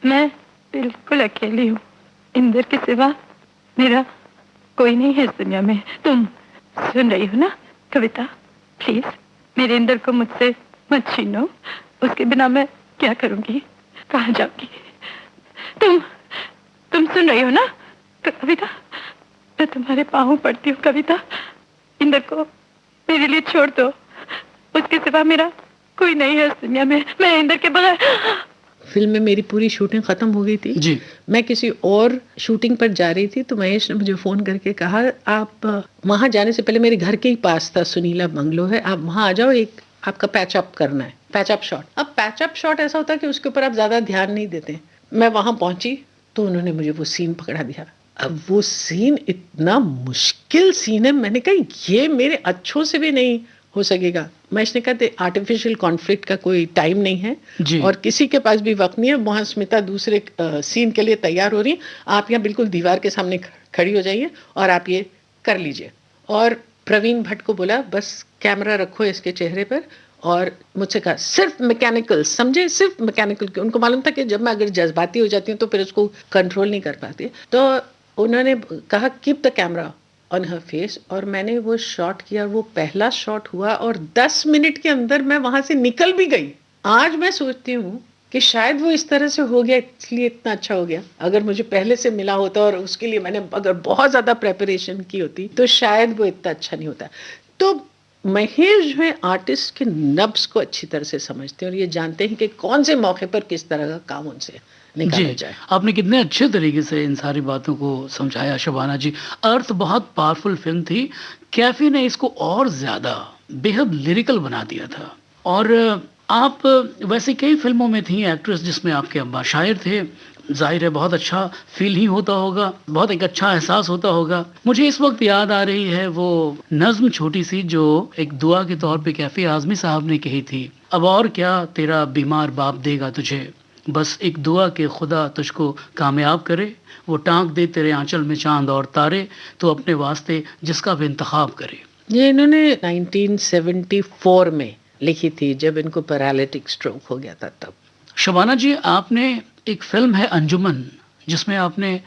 Speaker 10: मैं बिल्कुल अकेली हूँ, इंदर के सिवा मेरा कोई नहीं है इस दुनिया में। तुम सुन रही हो ना कविता? प्लीज मेरे इंदर को मुझसे मत छीनो, उसके बिना मैं क्या करूंगी, कहाँ जाऊंगी? तुम सुन रही हो ना कविता? मैं तुम्हारे पाँव पड़ती हूँ कविता, इंदर को मेरे लिए छोड़ दो, उसके सिवा मेरा कोई नहीं है इस दुनिया में, मैं इंदर के बगैर।
Speaker 7: फिल्म में मेरी पूरी शूटिंग खत्म हो गई थी जी। मैं किसी और शूटिंग पर जा रही थी तो महेश ने मुझे फोन करके कहा आप वहां जाने से पहले मेरे घर के ही पास था सुनीला बंगलो है, आप वहां आ जाओ, एक आपका पैचअप करना है, पैचअप शॉट। अब पैचअप शॉट ऐसा होता है कि उसके ऊपर आप ज्यादा ध्यान नहीं देते। मैं वहां पहुंची तो उन्होंने मुझे वो सीन पकड़ा दिया। अब वो सीन इतना मुश्किल सीन है, मैंने कहा ये मेरे अच्छों से भी नहीं हो सकेगा। महेश ने कहा आर्टिफिशियल कॉन्फ्लिक्ट का कोई टाइम नहीं है
Speaker 6: जी।
Speaker 7: और किसी के पास भी वक्त नहीं है। वहाँ स्मिता दूसरे सीन के लिए तैयार हो रही, आप यहाँ बिल्कुल दीवार के सामने खड़ी हो जाइए और आप ये कर लीजिए। और प्रवीण भट्ट को बोला बस कैमरा रखो इसके चेहरे पर, और मुझसे कहा सिर्फ मैकेनिकल, समझे, सिर्फ मैकेनिकल। उनको मालूम था कि जब मैं अगर जज्बाती हो जाती हूँ तो फिर उसको कंट्रोल नहीं कर पाती। तो उन्होंने कहा keep the camera on her face, और मैंने वो शॉट किया। वो पहला शॉट हुआ और 10 मिनट के अंदर मैं वहां से निकल भी गई। आज मैं सोचती हूँ कि शायद वो इस तरह से हो गया इसलिए इतना अच्छा हो गया। अगर मुझे पहले से मिला होता और उसके लिए मैंने अगर बहुत ज्यादा प्रेपरेशन की होती तो शायद वो इतना अच्छा नहीं होता। तो महेश जो है आर्टिस्ट के नब्ज को अच्छी तरह से समझते हैं और ये जानते हैं कि कौन से मौके पर किस तरह का काम उनसे निकाला जाए।
Speaker 6: आपने कितने अच्छे तरीके से इन सारी बातों को समझाया शबाना जी। अर्थ बहुत पावरफुल फिल्म थी, कैफी ने इसको और ज्यादा बेहद लिरिकल बना दिया था। और आप वैसे कई फिल्मों में थी एक्ट्रेस जिसमें आपके अब्बा शायर थे, जाहिर है बहुत अच्छा फील ही होता होगा, बहुत एक अच्छा एहसास होता होगा। मुझे इस वक्त याद आ रही है वो नज्म छोटी सी जो एक दुआ के तौर पे कैफी आजमी साहब ने कही थी, अब और क्या तेरा बीमार बाप देगा तुझे, बस एक दुआ के खुदा तुझको कामयाब करे, वो टांक दे तेरे आंचल में चांद और तारे, तो अपने वास्ते जिसका भी इंतखाब करे।
Speaker 7: ये इन्होंने 1974 में लिखी थी जब इनको पैरालिटिक स्ट्रोक हो गया था तब।
Speaker 6: शबाना जी, आपने एक फिल्म है अंजुमन जिसमें आपने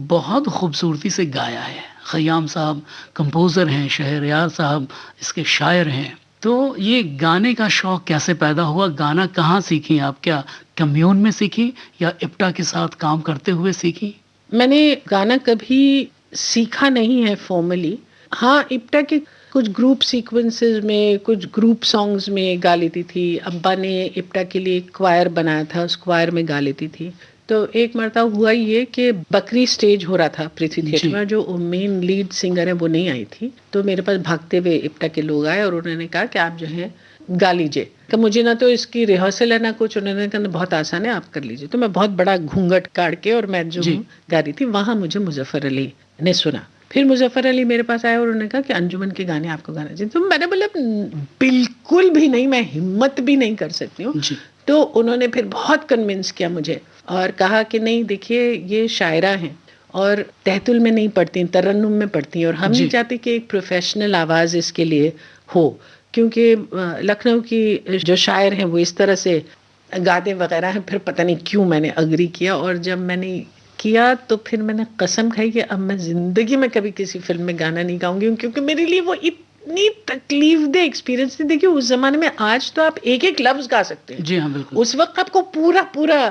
Speaker 6: बहुत खूबसूरती से गाया है। खयाम साहब कंपोज़र हैं, शहरयार साहब इसके शायर हैं। तो ये गाने का शौक कैसे पैदा हुआ? गाना कहाँ सीखी आप? क्या कम्यून में सीखी या इप्टा के साथ काम करते हुए सीखी?
Speaker 7: मैंने गाना कभी सीखा नहीं है फॉर्मली। हाँ, इप्टा के कुछ ग्रुप सीक्वेंसेस में, कुछ ग्रुप सॉन्ग्स में गा लेती थी। अब्बा ने इप्टा के लिए क्वायर बनाया था, उस क्वायर में गा लेती थी। तो एक मरतबा हुआ ये कि बकरी स्टेज हो रहा था पृथ्वी थिएटर में, जो मेन लीड सिंगर है वो नहीं आई थी। तो मेरे पास भागते हुए इप्टा के लोग आए और उन्होंने कहा कि आप जो है गा लीजिए। कि मुझे ना तो इसकी रिहर्सल है ना कुछ, उन्होंने कहा बहुत आसान है, आप कर लीजिए। तो मैं बहुत बड़ा घूंघट काट के और मैं जो गा रही थी, वहां मुझे मुजफ्फर अली ने सुना। फिर मुजफ्फर अली मेरे पास आया और उन्होंने कहा कि अंजुमन के गाने आपको गाना चाहिए। तो मैंने बोला बिल्कुल भी नहीं, मैं हिम्मत भी नहीं कर सकती हूँ। तो उन्होंने फिर बहुत कन्विंस किया मुझे और कहा कि नहीं देखिए, ये शायरा हैं और तहतुल में नहीं पढ़ती, तरन्नुम में पढ़ती हैं, और हम नहीं चाहते कि एक प्रोफेशनल आवाज़ इसके लिए हो, क्योंकि लखनऊ की जो शायर हैं वो इस तरह से गाते वगैरह हैं। फिर पता नहीं क्यों मैंने अग्री किया, और जब मैंने किया तो फिर मैंने कसम खाई कि अब मैं जिंदगी में कभी किसी फिल्म में गाना नहीं गाऊंगी, क्योंकि मेरे लिए वो इतनी तकलीफ दे एक्सपीरियंस थी। देखिए उस जमाने में, आज तो आप एक एक लफ्ज गा सकते हैं,
Speaker 6: जी हाँ बिल्कुल,
Speaker 7: उस वक्त आपको पूरा पूरा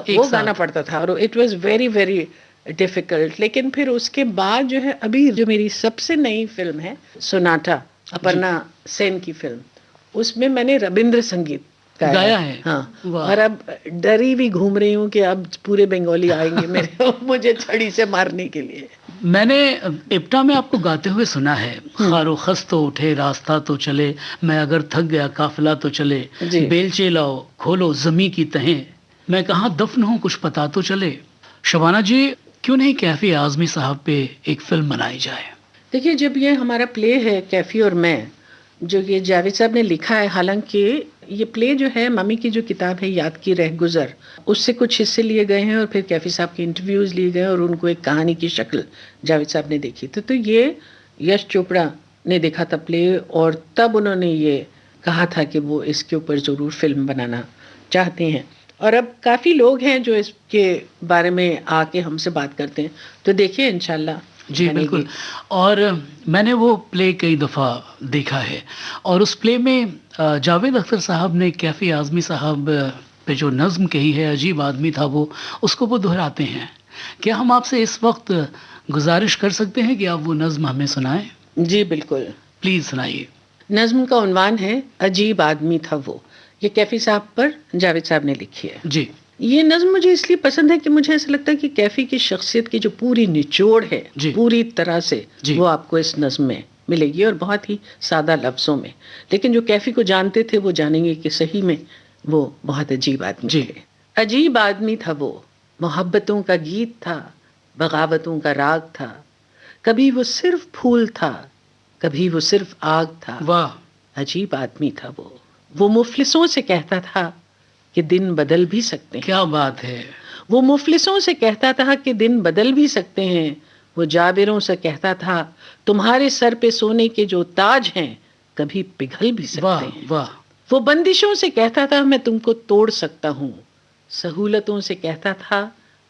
Speaker 7: वो गाना पड़ता था और it was very very difficult. लेकिन फिर उसके बाद जो है, अभी जो मेरी सबसे नई फिल्म है सोनाटा, अपर्णा सेन की फिल्म, उसमें मैंने रविंद्र संगीत
Speaker 6: गाया है।
Speaker 7: हाँ, और अब डरी भी घूम रही हूँ कि अब पूरे बंगाली आएंगे मेरे मुझे छड़ी से मारने के लिए।
Speaker 6: मैंने इप्टा में आपको गाते हुए सुना है, खारो खस तो उठे रास्ता तो चले, मैं अगर थक गया काफिला तो चले, बेलचे लाओ खोलो जमी की तहें, मैं कहाँ दफन हूँ कुछ पता तो चले। शबाना जी, क्यों नहीं कैफी आजमी साहब पे एक फिल्म बनाई जाए?
Speaker 7: देखिए, जब ये हमारा प्ले है कैफी और मैं, जो ये जावेद साहब ने लिखा है, हालांकि ये प्ले जो है मम्मी की जो किताब है याद की रह गुजर, उससे कुछ हिस्से लिए गए हैं और फिर कैफी साहब के इंटरव्यूज लिए गए और उनको एक कहानी की शक्ल जावेद साहब ने देखी थी। तो ये यश चोपड़ा ने देखा था प्ले, और तब उन्होंने ये कहा था कि वो इसके ऊपर ज़रूर फिल्म बनाना चाहते हैं। और अब काफ़ी लोग हैं जो इसके बारे में आके हमसे बात करते हैं, तो देखिए इंशाल्लाह।
Speaker 6: जी बिल्कुल, और मैंने वो प्ले कई दफ़ा देखा है, और उस प्ले में जावेद अख्तर साहब ने कैफी आजमी साहब पे जो नज़्म कही है, अजीब आदमी था उसको वो दोहराते हैं। क्या हम आपसे इस वक्त गुजारिश कर सकते हैं कि आप वो नज़्म हमें सुनाएं?
Speaker 7: जी बिल्कुल,
Speaker 6: प्लीज़ सुनाइए।
Speaker 7: नज़्म का उन्वान है अजीब आदमी था वो, ये कैफी साहब पर जावेद साहब ने लिखी है।
Speaker 6: जी,
Speaker 7: ये नज़्म मुझे इसलिए पसंद है कि मुझे ऐसा लगता है कि कैफी की शख्सियत की जो पूरी निचोड़ है पूरी तरह से वो आपको इस नज़्म में मिलेगी, और बहुत ही सादा लफ्ज़ों में। लेकिन जो कैफी को जानते थे वो जानेंगे कि सही में वो बहुत अजीब आदमी थे। अजीब आदमी था वो, मोहब्बतों का गीत था, बगावतों का राग था, कभी वो सिर्फ फूल था, कभी वो सिर्फ आग था।
Speaker 6: वाह!
Speaker 7: अजीब आदमी था वो मुफलिसों से कहता था कि दिन बदल भी सकते हैं।
Speaker 6: क्या बात है।
Speaker 7: वो मुफलिसों से कहता था कि दिन बदल भी सकते हैं। वो जाबिरों से कहता था तुम्हारे सर पे सोने के जो ताज हैं कभी पिघल भी सकते हैं।
Speaker 6: वाह।
Speaker 7: वो बंदिशों से कहता था मैं तुमको तोड़ सकता हूँ। सहूलतों से कहता था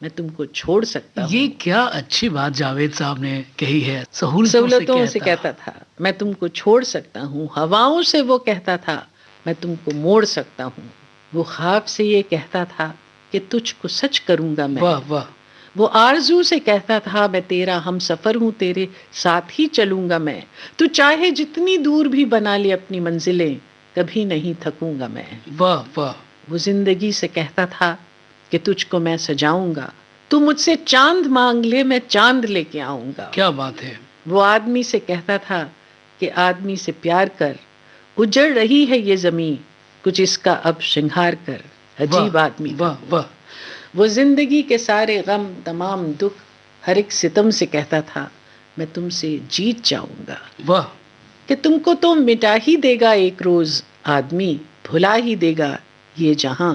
Speaker 7: मैं तुमको छोड़ सकता हूँ।
Speaker 6: ये क्या अच्छी बात जावेद साहब ने कही है।
Speaker 7: सहूलतों से कहता था मैं तुमको छोड़ सकता हूँ। हवाओं से वो कहता था मैं तुमको मोड़ सकता हूँ। वो ख्वाब से ये कहता था कि तुझको सच करूंगा मैं।
Speaker 6: वाह वाह।
Speaker 7: वो आरजू से कहता था मैं तेरा हम सफर हूँ, तेरे साथ ही चलूंगा मैं। तू चाहे जितनी दूर भी बना ले अपनी मंजिलें, कभी नहीं थकूंगा मैं।
Speaker 6: वाह वाह।
Speaker 7: वो जिंदगी से कहता था कि तुझको मैं सजाऊंगा, तू मुझसे चांद मांग ले मैं चांद लेके आऊंगा।
Speaker 6: क्या बात है।
Speaker 7: वो आदमी से कहता था कि आदमी से प्यार कर, उजड़ रही है ये जमीन, कुछ इसका अब श्रृंगार कर। अजीब आदमी।
Speaker 6: वाह वाह।
Speaker 7: वो जिंदगी के सारे गम तमाम दुख हर एक सितम से कहता था मैं तुमसे जीत जाऊंगा।
Speaker 6: वाह।
Speaker 7: कि तुमको तो मिटा ही देगा एक रोज आदमी, भुला ही देगा ये जहां,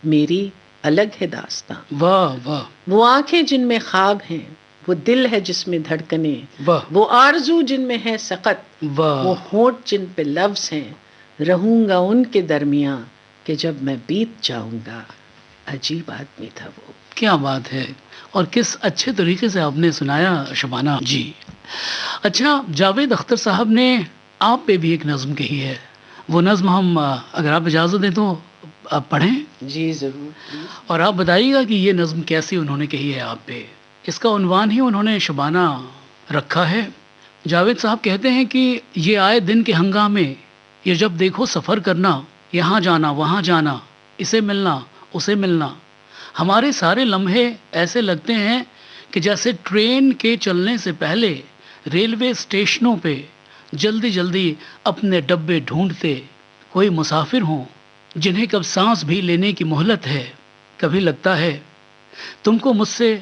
Speaker 7: मेरी अलग है दास्तां।
Speaker 6: वाह वाह।
Speaker 7: वो आंखें जिनमें ख्वाब हैं, वो दिल है जिसमें धड़कने,
Speaker 6: वाह।
Speaker 7: वो आरजू जिनमें है सकत,
Speaker 6: वाह।
Speaker 7: वो होंठ जिन पे लफ्ज हैं, रहूंगा उनके दरमियां कि जब मैं बीत जाऊंगा। अजीब आदमी था वो।
Speaker 6: क्या बात है। और किस अच्छे तरीके से आपने सुनाया शबाना जी। अच्छा जावेद अख्तर साहब ने आप पे भी एक नज्म कही है। वो नज्म हम अगर आप इजाज़त दें तो आप पढ़ें।
Speaker 7: जी जरूर।
Speaker 6: और आप बताइएगा कि ये नज्म कैसी उन्होंने कही है आप पे। इसका उन्वान ही उन्होंने शबाना रखा है। जावेद साहब कहते हैं कि ये आए दिन के हंगामे, ये जब देखो सफ़र करना, यहाँ जाना वहाँ जाना, इसे मिलना उसे मिलना, हमारे सारे लम्हे ऐसे लगते हैं कि जैसे ट्रेन के चलने से पहले रेलवे स्टेशनों पे जल्दी जल्दी अपने डब्बे ढूंढते कोई मुसाफिर हों जिन्हें कब सांस भी लेने की मोहलत है। कभी लगता है तुमको मुझसे,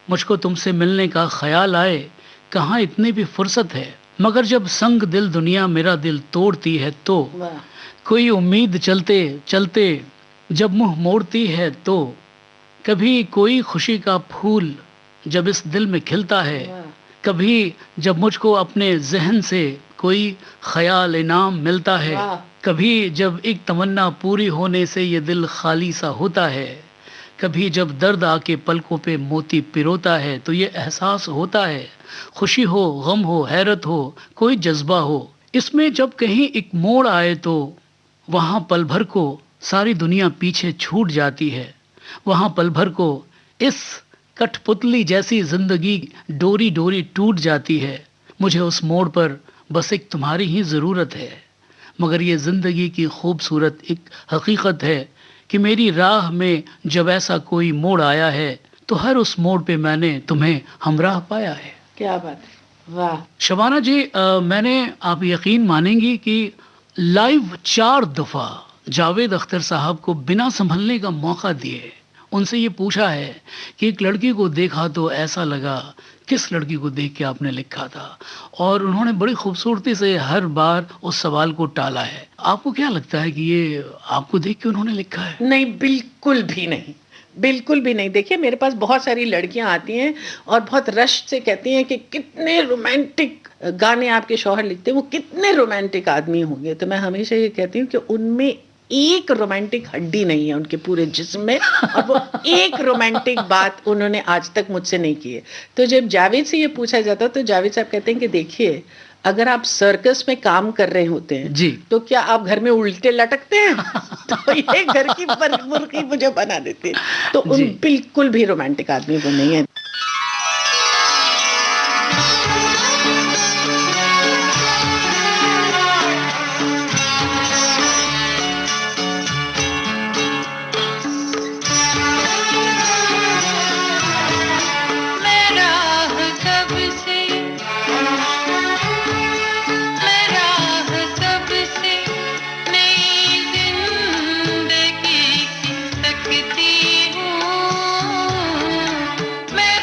Speaker 6: मुझको तुमसे मिलने का ख्याल आए, कहाँ इतनी भी फुर्सत है, मगर जब संग दिल दुनिया मेरा दिल तोड़ती है तो कोई उम्मीद चलते चलते जब मुंह मोड़ती है तो कभी कोई खुशी का फूल जब इस दिल में खिलता है, कभी जब मुझको अपने जहन से कोई ख्याल इनाम मिलता है, कभी जब एक तमन्ना पूरी होने से ये दिल खाली सा होता है, कभी जब दर्द आके पलकों पे मोती पिरोता है तो ये एहसास होता है, खुशी हो गम हो हैरत हो कोई जज्बा हो, इसमें जब कहीं एक मोड़ आए तो वहाँ पल भर को सारी दुनिया पीछे छूट जाती है, वहाँ पल भर को इस कठपुतली जैसी जिंदगी डोरी डोरी टूट जाती है। मुझे उस मोड़ पर बस एक तुम्हारी ही ज़रूरत है, मगर ये ज़िंदगी की खूबसूरत एक हकीकत है कि मेरी राह में जब ऐसा कोई मोड़ आया है तो हर उस मोड़ पे मैंने तुम्हें हमराह पाया है।
Speaker 7: क्या बात है। वाह
Speaker 6: शबाना जी। मैंने, आप यकीन मानेंगी कि लाइव 4 दफ़ा जावेद अख्तर साहब को बिना संभलने का मौका दिए उनसे ये पूछा है कि एक लड़की को देखा तो ऐसा लगा, किस लड़की को देख के आपने लिखा था, और उन्होंने बड़ी खूबसूरती से हर बार उस सवाल को टाला है। आपको क्या लगता है कि ये आपको देख के उन्होंने लिखा है?
Speaker 7: नहीं, बिल्कुल भी नहीं, बिल्कुल भी नहीं। देखिए मेरे पास बहुत सारी लड़कियां आती हैं और बहुत रश से कहती हैं कि कितने रोमांटिक गाने आपके शौहर लिखते हैं, वो कितने रोमांटिक आदमी होंगे। तो मैं हमेशा ये कहती हूँ कि उनमें एक रोमांटिक हड्डी नहीं है उनके पूरे जिस्म में, और वो एक रोमांटिक बात उन्होंने आज तक मुझसे नहीं की है। तो जब जावेद से ये पूछा जाता तो जावेद साहब कहते हैं कि देखिए, अगर आप सर्कस में काम कर रहे होते हैं
Speaker 6: जी,
Speaker 7: तो क्या आप घर में उल्टे लटकते हैं? तो ये घर की मुर्गी मुझे बना देते हैं। तो उन बिल्कुल भी रोमांटिक आदमी वो नहीं है।
Speaker 9: मैं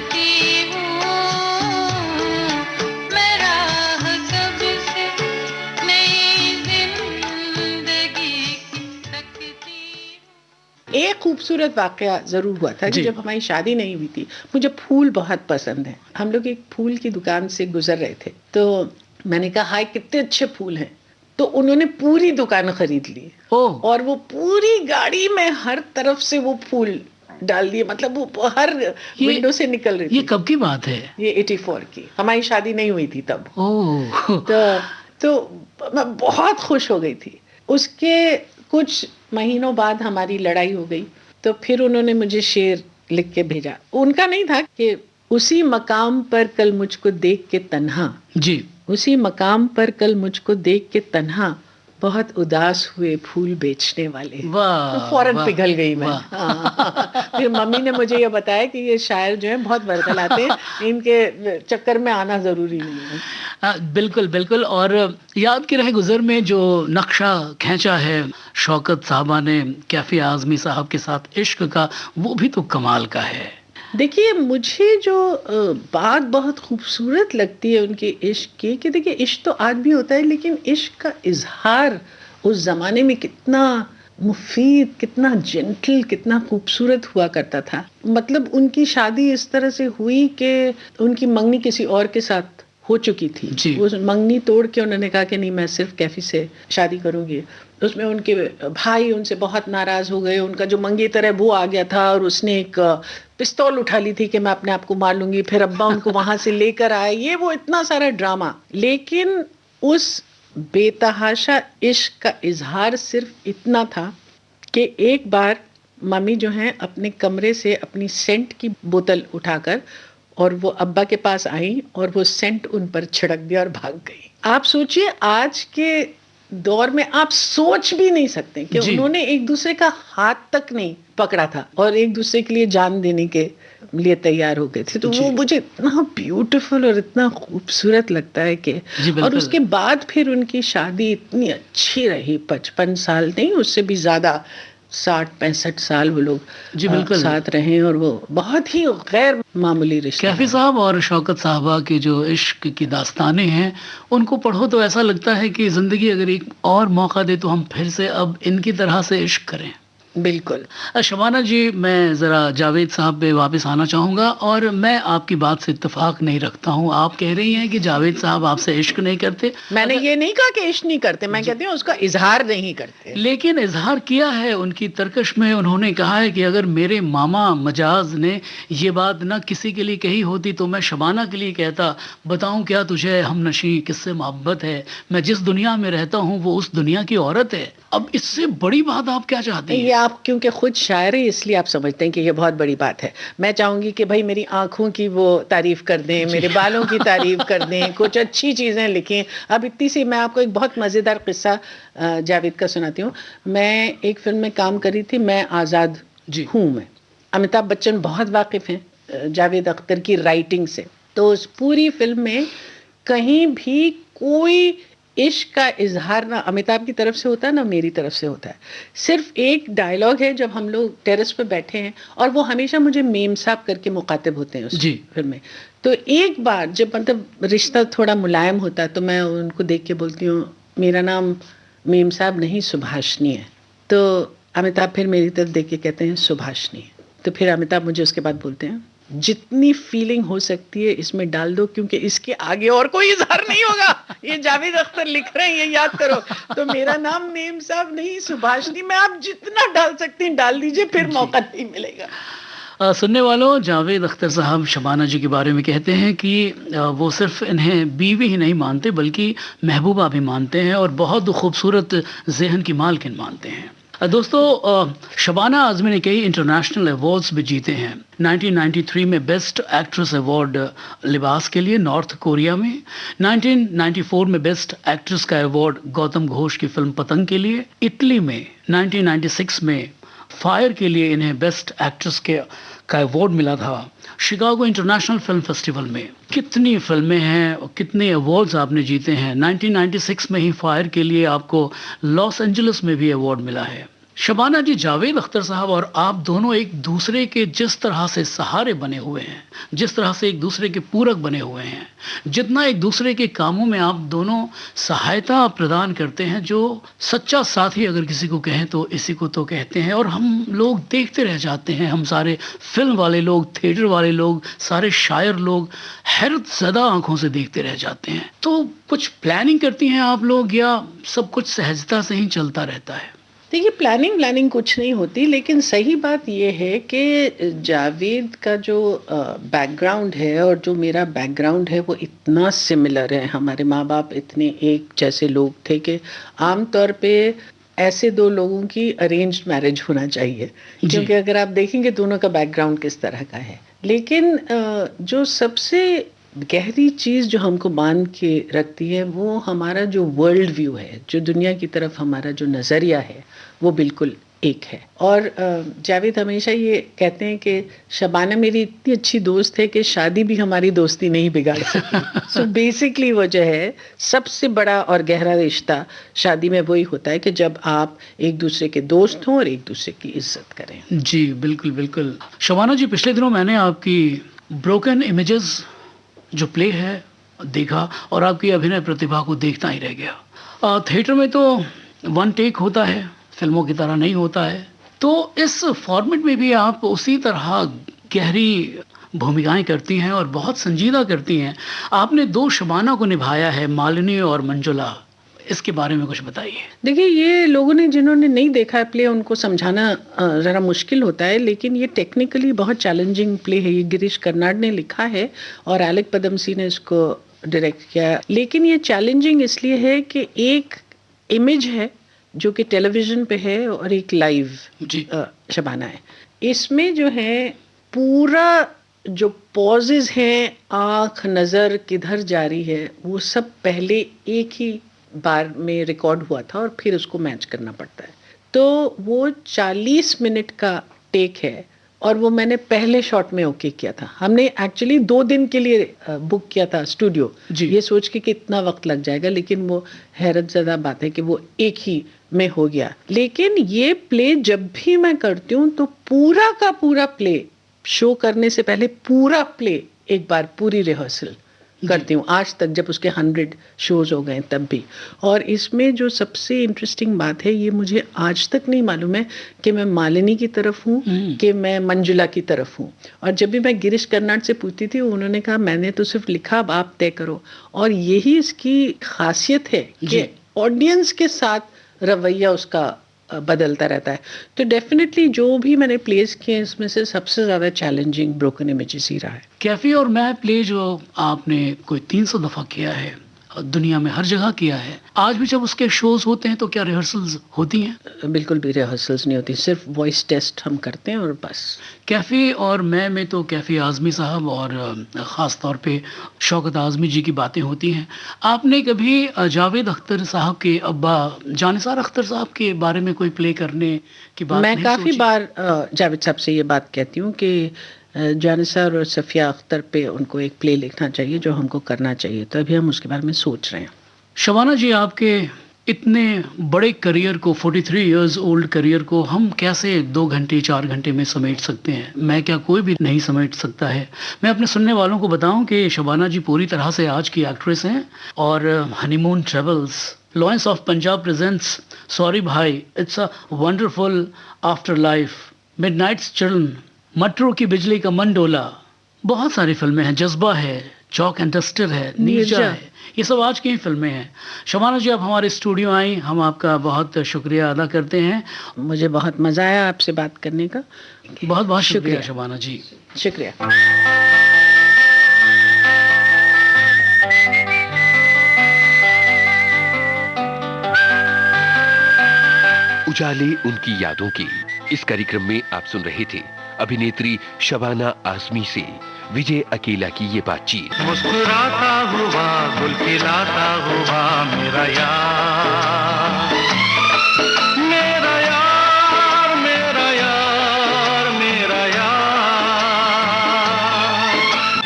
Speaker 9: तकती हूँ, मैं राह कब से नई जिंदगी की तकती हूँ।
Speaker 7: एक खूबसूरत वाकया जरूर हुआ था कि
Speaker 6: जी।
Speaker 7: जब हमारी शादी नहीं हुई थी, मुझे फूल बहुत पसंद है। हम लोग एक फूल की दुकान से गुजर रहे थे, तो मैंने कहा हाय कितने अच्छे फूल हैं, तो उन्होंने पूरी दुकान खरीद ली
Speaker 6: ओह,
Speaker 7: और वो पूरी गाड़ी में हर तरफ से वो फूल डाल दिए, मतलब वो हर विंडो से निकल रही
Speaker 6: ये
Speaker 7: थी।
Speaker 6: कब की बात है?
Speaker 7: ये 84 की, हमारी शादी नहीं हुई थी तब।
Speaker 6: ओह,
Speaker 7: तो मैं बहुत खुश हो गई थी। उसके कुछ महीनों बाद हमारी लड़ाई हो गई, तो फिर उन्होंने मुझे शेर लिख के भेजा। उनका नहीं था कि उसी मकाम पर कल मुझको देख के तन्हा,
Speaker 6: जी,
Speaker 7: उसी मकाम पर कल मुझको देख के तन्हा, बहुत उदास हुए फूल बेचने वाले।
Speaker 6: वाह,
Speaker 7: तो फौरन
Speaker 6: वाह,
Speaker 7: पिघल गई मैं।
Speaker 6: वाह।
Speaker 7: हाँ। फिर मम्मी ने मुझे ये बताया कि ये शायर जो है बहुत वर्गलाते हैं, इनके चक्कर में आना जरूरी नहीं है।
Speaker 6: बिल्कुल बिल्कुल। और याद की रह गुजर में जो नक्शा खींचा है शौकत साहबा ने कैफी आजमी साहब के साथ इश्क का, वो भी तो कमाल का है।
Speaker 7: देखिए, मुझे जो बात बहुत खूबसूरत लगती है उनके इश्क की, कि देखिए इश्क तो आज भी होता है, लेकिन इश्क का इजहार उस जमाने में कितना मुफीद, कितना जेंटल, कितना खूबसूरत हुआ करता था। मतलब उनकी शादी इस तरह से हुई कि उनकी मंगनी किसी और के साथ हो चुकी थी।
Speaker 6: जी।
Speaker 7: वो मंगनी तोड़ के उन्होंने कहा कि नहीं, मैं सिर्फ कैफी से शादी करूंगी। उसमें उनके भाई उनसे बहुत नाराज हो गए, उनका जो मंगेतर है वो आ गया था और उसने एक पिस्तौल उठा ली थी कि मैं अपने आप को मार लूंगी। फिर अब्बा उनको वहां से लेकर आए, ये वो इतना सारा ड्रामा। लेकिन उस बेतहाशा इश्क का इजहार सिर्फ इतना था कि एक बार मम्मी जो है अपने कमरे से अपनी सेंट की बोतल उठाकर और वो अब्बा के पास आई और वो सेंट उन पर छिड़क दिया और भाग गई। आप सोचिए, आज के दौर में आप सोच भी नहीं सकते कि
Speaker 6: जी।
Speaker 7: उन्होंने एक दूसरे का हाथ तक नहीं पकड़ा था और एक दूसरे के लिए जान देने के लिए तैयार हो गए थे। तो
Speaker 6: जी।
Speaker 7: वो मुझे इतना ब्यूटीफुल और इतना खूबसूरत लगता है कि,
Speaker 6: जी, बिल्कुल।
Speaker 7: और उसके बाद फिर उनकी शादी इतनी अच्छी रही, 55 साल नहीं, उससे भी ज्यादा, 60-65 साल वो लोग
Speaker 6: जी, बिल्कुल।
Speaker 7: साथ रहे और वो बहुत ही गैर मामूली रिश्ता
Speaker 6: कैफी
Speaker 7: है।
Speaker 6: साहब और शौकत साहबा के जो इश्क की दास्तानें हैं, उनको पढ़ो तो ऐसा लगता है कि ज़िंदगी अगर एक और मौका दे तो हम फिर से अब इनकी तरह से इश्क करें।
Speaker 7: बिल्कुल।
Speaker 6: शबाना जी, मैं ज़रा जावेद साहब पे वापस आना चाहूँगा और मैं आपकी बात से इत्तेफाक नहीं रखता हूँ। आप कह रही हैं कि जावेद साहब आपसे इश्क नहीं करते।
Speaker 7: मैंने ये नहीं कहा कि इश्क नहीं करते, मैं कहती हूँ उसका इजहार नहीं करते।
Speaker 6: लेकिन इजहार किया है उनकी तरकश में। उन्होंने कहा है कि अगर मेरे मामा मजाज ने ये बात ना किसी के लिए कही होती तो मैं शबाना के लिए कहता, बताऊं क्या तुझे हम नशी किससे मोहब्बत है, मैं जिस दुनिया में रहता हूँ वो उस दुनिया की औरत है। अब इससे बड़ी बात आप क्या चाहते हैं?
Speaker 7: ये आप क्योंकि खुद शायर है इसलिए आप समझते हैं कि ये बहुत बड़ी बात है। मैं चाहूंगी कि भाई मेरी आंखों की वो तारीफ कर दें, मेरे बालों की तारीफ कर दें, कुछ अच्छी चीजें लिखें। अब इतनी सी मैं आपको एक बहुत मजेदार किस्सा जावेद का सुनाती हूँ। मैं एक फिल्म में काम करी थी, मैं आजाद हूँ। मैं अमिताभ बच्चन बहुत वाकिफ हैं जावेद अख्तर की राइटिंग से। तो उस पूरी फिल्म में कहीं भी कोई इश्क का इजहार ना अमिताभ की तरफ से होता है ना मेरी तरफ से होता है। सिर्फ एक डायलॉग है जब हम लोग टेरेस पे बैठे हैं और वो हमेशा मुझे मेम साहब करके मुखातिब होते हैं उस फिल्म में। तो एक बार जब मतलब रिश्ता थोड़ा मुलायम होता है तो मैं उनको देख के बोलती हूँ, मेरा नाम मेम साहब नहीं सुभाषनी है। तो अमिताभ फिर मेरी तरफ देख के कहते हैं सुभाषनी। तो फिर अमिताभ मुझे उसके बाद बोलते हैं, जितनी फीलिंग हो सकती है इसमें डाल दो क्योंकि इसके आगे और कोई इजहार नहीं होगा। ये जावेद अख्तर लिख रहे हैं, ये याद करो। तो मेरा नाम मेम साहब नहीं सुभाषनी, मैं आप जितना डाल सकती हैं डाल दीजिए, फिर मौका नहीं मिलेगा।
Speaker 6: सुनने वालों, जावेद अख्तर साहब शबाना जी के बारे में कहते हैं कि वो सिर्फ इन्हें बीवी ही नहीं मानते बल्कि महबूबा भी मानते हैं और बहुत खूबसूरत जहन की मालकिन मानते हैं। दोस्तों, शबाना आजमी ने कई इंटरनेशनल अवार्ड्स भी जीते हैं। 1993 में बेस्ट एक्ट्रेस अवार्ड लिबास के लिए नॉर्थ कोरिया में, 1994 में बेस्ट एक्ट्रेस का अवार्ड गौतम घोष की फिल्म पतंग के लिए, इटली में 1996 में फायर के लिए इन्हें बेस्ट एक्ट्रेस का अवार्ड मिला था। शिकागो इंटरनेशनल फिल्म फेस्टिवल में कितनी फिल्में हैं और कितने अवार्ड्स आपने जीते हैं। 1996 में ही फायर के लिए आपको लॉस एंजलिस में भी अवार्ड मिला है। शबाना जी, जावेद अख्तर साहब और आप दोनों एक दूसरे के जिस तरह से सहारे बने हुए हैं, जिस तरह से एक दूसरे के पूरक बने हुए हैं, जितना एक दूसरे के कामों में आप दोनों सहायता प्रदान करते हैं, जो सच्चा साथी अगर किसी को कहें तो इसी को तो कहते हैं। और हम लोग देखते रह जाते हैं, हम सारे फिल्म वाले लोग, थिएटर वाले लोग, सारे शायर लोग हैरत ज़दा आंखों से देखते रह जाते हैं। तो कुछ प्लानिंग करती हैं आप लोग या सब कुछ सहजता से ही चलता रहता है?
Speaker 7: देखिए, प्लानिंग कुछ नहीं होती, लेकिन सही बात यह है कि जावेद का जो बैकग्राउंड है और जो मेरा बैकग्राउंड है वो इतना सिमिलर है। हमारे माँ बाप इतने एक जैसे लोग थे कि आमतौर पे ऐसे दो लोगों की अरेंज्ड मैरिज होना चाहिए, क्योंकि अगर आप देखेंगे दोनों का बैकग्राउंड किस तरह का है। लेकिन जो सबसे गहरी चीज़ जो हमको बांध के रखती है वो हमारा जो वर्ल्ड व्यू है, जो दुनिया की तरफ हमारा जो नज़रिया है वो बिल्कुल एक है। और जावेद हमेशा ये कहते हैं कि शबाना मेरी इतनी अच्छी दोस्त है कि शादी भी हमारी दोस्ती नहीं बिगाड़ सकती। सो बेसिकली वो जो है सबसे बड़ा और गहरा रिश्ता शादी में वही होता है कि जब आप एक दूसरे के दोस्त हों और एक दूसरे की इज्जत करें।
Speaker 6: जी बिल्कुल बिल्कुल। शबाना जी, पिछले दिनों मैंने आपकी ब्रोकन इमेजेस जो प्ले है देखा और आपकी अभिनय प्रतिभा को देखता ही रह गया। थिएटर में तो वन टेक होता है, फिल्मों की तरह नहीं होता है। तो इस फॉर्मेट में भी आप उसी तरह गहरी भूमिकाएं करती हैं और बहुत संजीदा करती हैं। आपने दो शबाना को निभाया है, मालिनी और मंजुला। इसके बारे में कुछ बताइए।
Speaker 7: देखिए, ये लोगों ने जिन्होंने नहीं देखा है प्ले उनको समझाना ज़रा मुश्किल होता है, लेकिन ये टेक्निकली बहुत चैलेंजिंग प्ले है। ये गिरीश कर्नाड ने लिखा है और एलेक पदमसी ने इसको डायरेक्ट किया। लेकिन ये चैलेंजिंग इसलिए है कि एक इमेज है जो कि टेलीविज़न पे है और एक लाइव शबाना है। इसमें जो है पूरा जो पॉजेज हैं, आँख नज़र किधर जा रही है, वो सब पहले एक ही बार में रिकॉर्ड हुआ था और फिर उसको मैच करना पड़ता है। तो वो 40 मिनट का टेक है और वो मैंने पहले शॉट में ओके किया था। हमने एक्चुअली 2 दिन के लिए बुक किया था स्टूडियो, ये सोच के कि इतना वक्त लग जाएगा, लेकिन वो हैरत ज़दा बात है कि वो एक ही में हो गया। लेकिन ये प्ले जब भी मैं करती हूँ तो पूरा का पूरा प्ले शो करने से पहले पूरा प्ले एक बार पूरी रिहर्सल करती हूँ, आज तक जब उसके 100 शोज हो गए तब भी। और इसमें जो सबसे इंटरेस्टिंग बात है, ये मुझे आज तक नहीं मालूम है कि मैं मालिनी की तरफ हूँ कि मैं मंजुला की तरफ हूँ। और जब भी मैं गिरीश कर्नाड से पूछती थी, उन्होंने कहा मैंने तो सिर्फ लिखा, अब आप तय करो। और यही इसकी खासियत है कि ऑडियंस के साथ रवैया उसका बदलता रहता है। तो डेफिनेटली जो भी मैंने प्लेस किए इसमें से सबसे ज़्यादा चैलेंजिंग ब्रोकन इमेजेस ही रहा है।
Speaker 6: कैफी और मैं प्ले जो आपने कोई 300 दफ़ा किया है, दुनिया में हर जगह किया है, आज भी जब उसके शोज होते हैं तो क्या रिहर्सल्स होती हैं?
Speaker 7: बिल्कुल भी रिहर्सल्स नहीं होती, सिर्फ वॉइस टेस्ट हम करते हैं और बस।
Speaker 6: कैफ़ी और मैं में तो कैफ़ी आज़मी साहब और ख़ास तौर पे शौकत आज़मी जी की बातें होती हैं। आपने कभी जावेद अख्तर साहब के अब्बा जानिसार अख्तर साहब के बारे में कोई प्ले करने की बात
Speaker 7: मैं
Speaker 6: नहीं
Speaker 7: काफ़ी
Speaker 6: सोची?
Speaker 7: बार जावेद साहब से ये बात कहती हूँ कि जानिसार और सफ़िया अख्तर पे उनको एक प्ले लिखना चाहिए जो हमको करना चाहिए। तो अभी हम उसके बारे में सोच रहे हैं।
Speaker 6: शबाना जी, आपके इतने बड़े करियर को, 43 इयर्स ओल्ड करियर को हम कैसे 2 घंटे 4 घंटे में समेट सकते हैं? मैं क्या, कोई भी नहीं समेट सकता है। मैं अपने सुनने वालों को बताऊं कि शबाना जी पूरी तरह से आज की एक्ट्रेस हैं और honeymoon travels, lions of Punjab presents sorry भाई, it's a wonderful after life, midnight's children, मटरों की बिजली का मंडोला, बहुत सारी फिल्में हैं, जज्बा है, चौक एंड डस्टर है, नीरजा है, ये सब आज की ही फिल्में हैं। शबाना जी, आप हमारे स्टूडियो आई, हम आपका बहुत शुक्रिया अदा करते हैं।
Speaker 7: मुझे बहुत मज़ा आया आपसे बात करने का।
Speaker 6: बहुत बहुत शुक्रिया शबाना जी।
Speaker 7: शुक्रिया।
Speaker 2: उजाले उनकी यादों की इस कार्यक्रम में आप सुन रहे थे अभिनेत्री शबाना आज़मी से विजय अकेला की ये बातचीत।
Speaker 8: मुस्कुराता हुआ, गुल खिलाता हुआ मेरा यार, मेरा यार, मेरा यार, मेरा यार।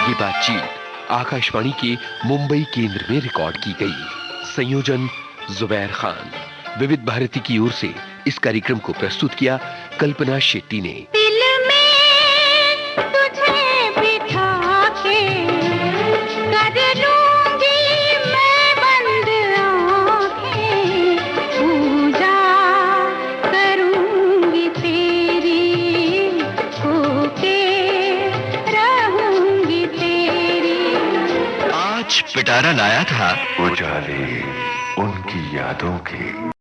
Speaker 2: ये बातचीत आकाशवाणी के मुंबई केंद्र में रिकॉर्ड की गई। संयोजन जुबैर खान। विविध भारती की ओर से इस कार्यक्रम को प्रस्तुत किया कल्पना शेट्टी ने।
Speaker 9: दिल में तुझे बिठा के कर लूंगी मैं बंद आंखें, पूजा करूंगी तेरी, होके रहूंगी तेरी।
Speaker 1: आज पिटारा लाया था उजाले उनकी यादों के।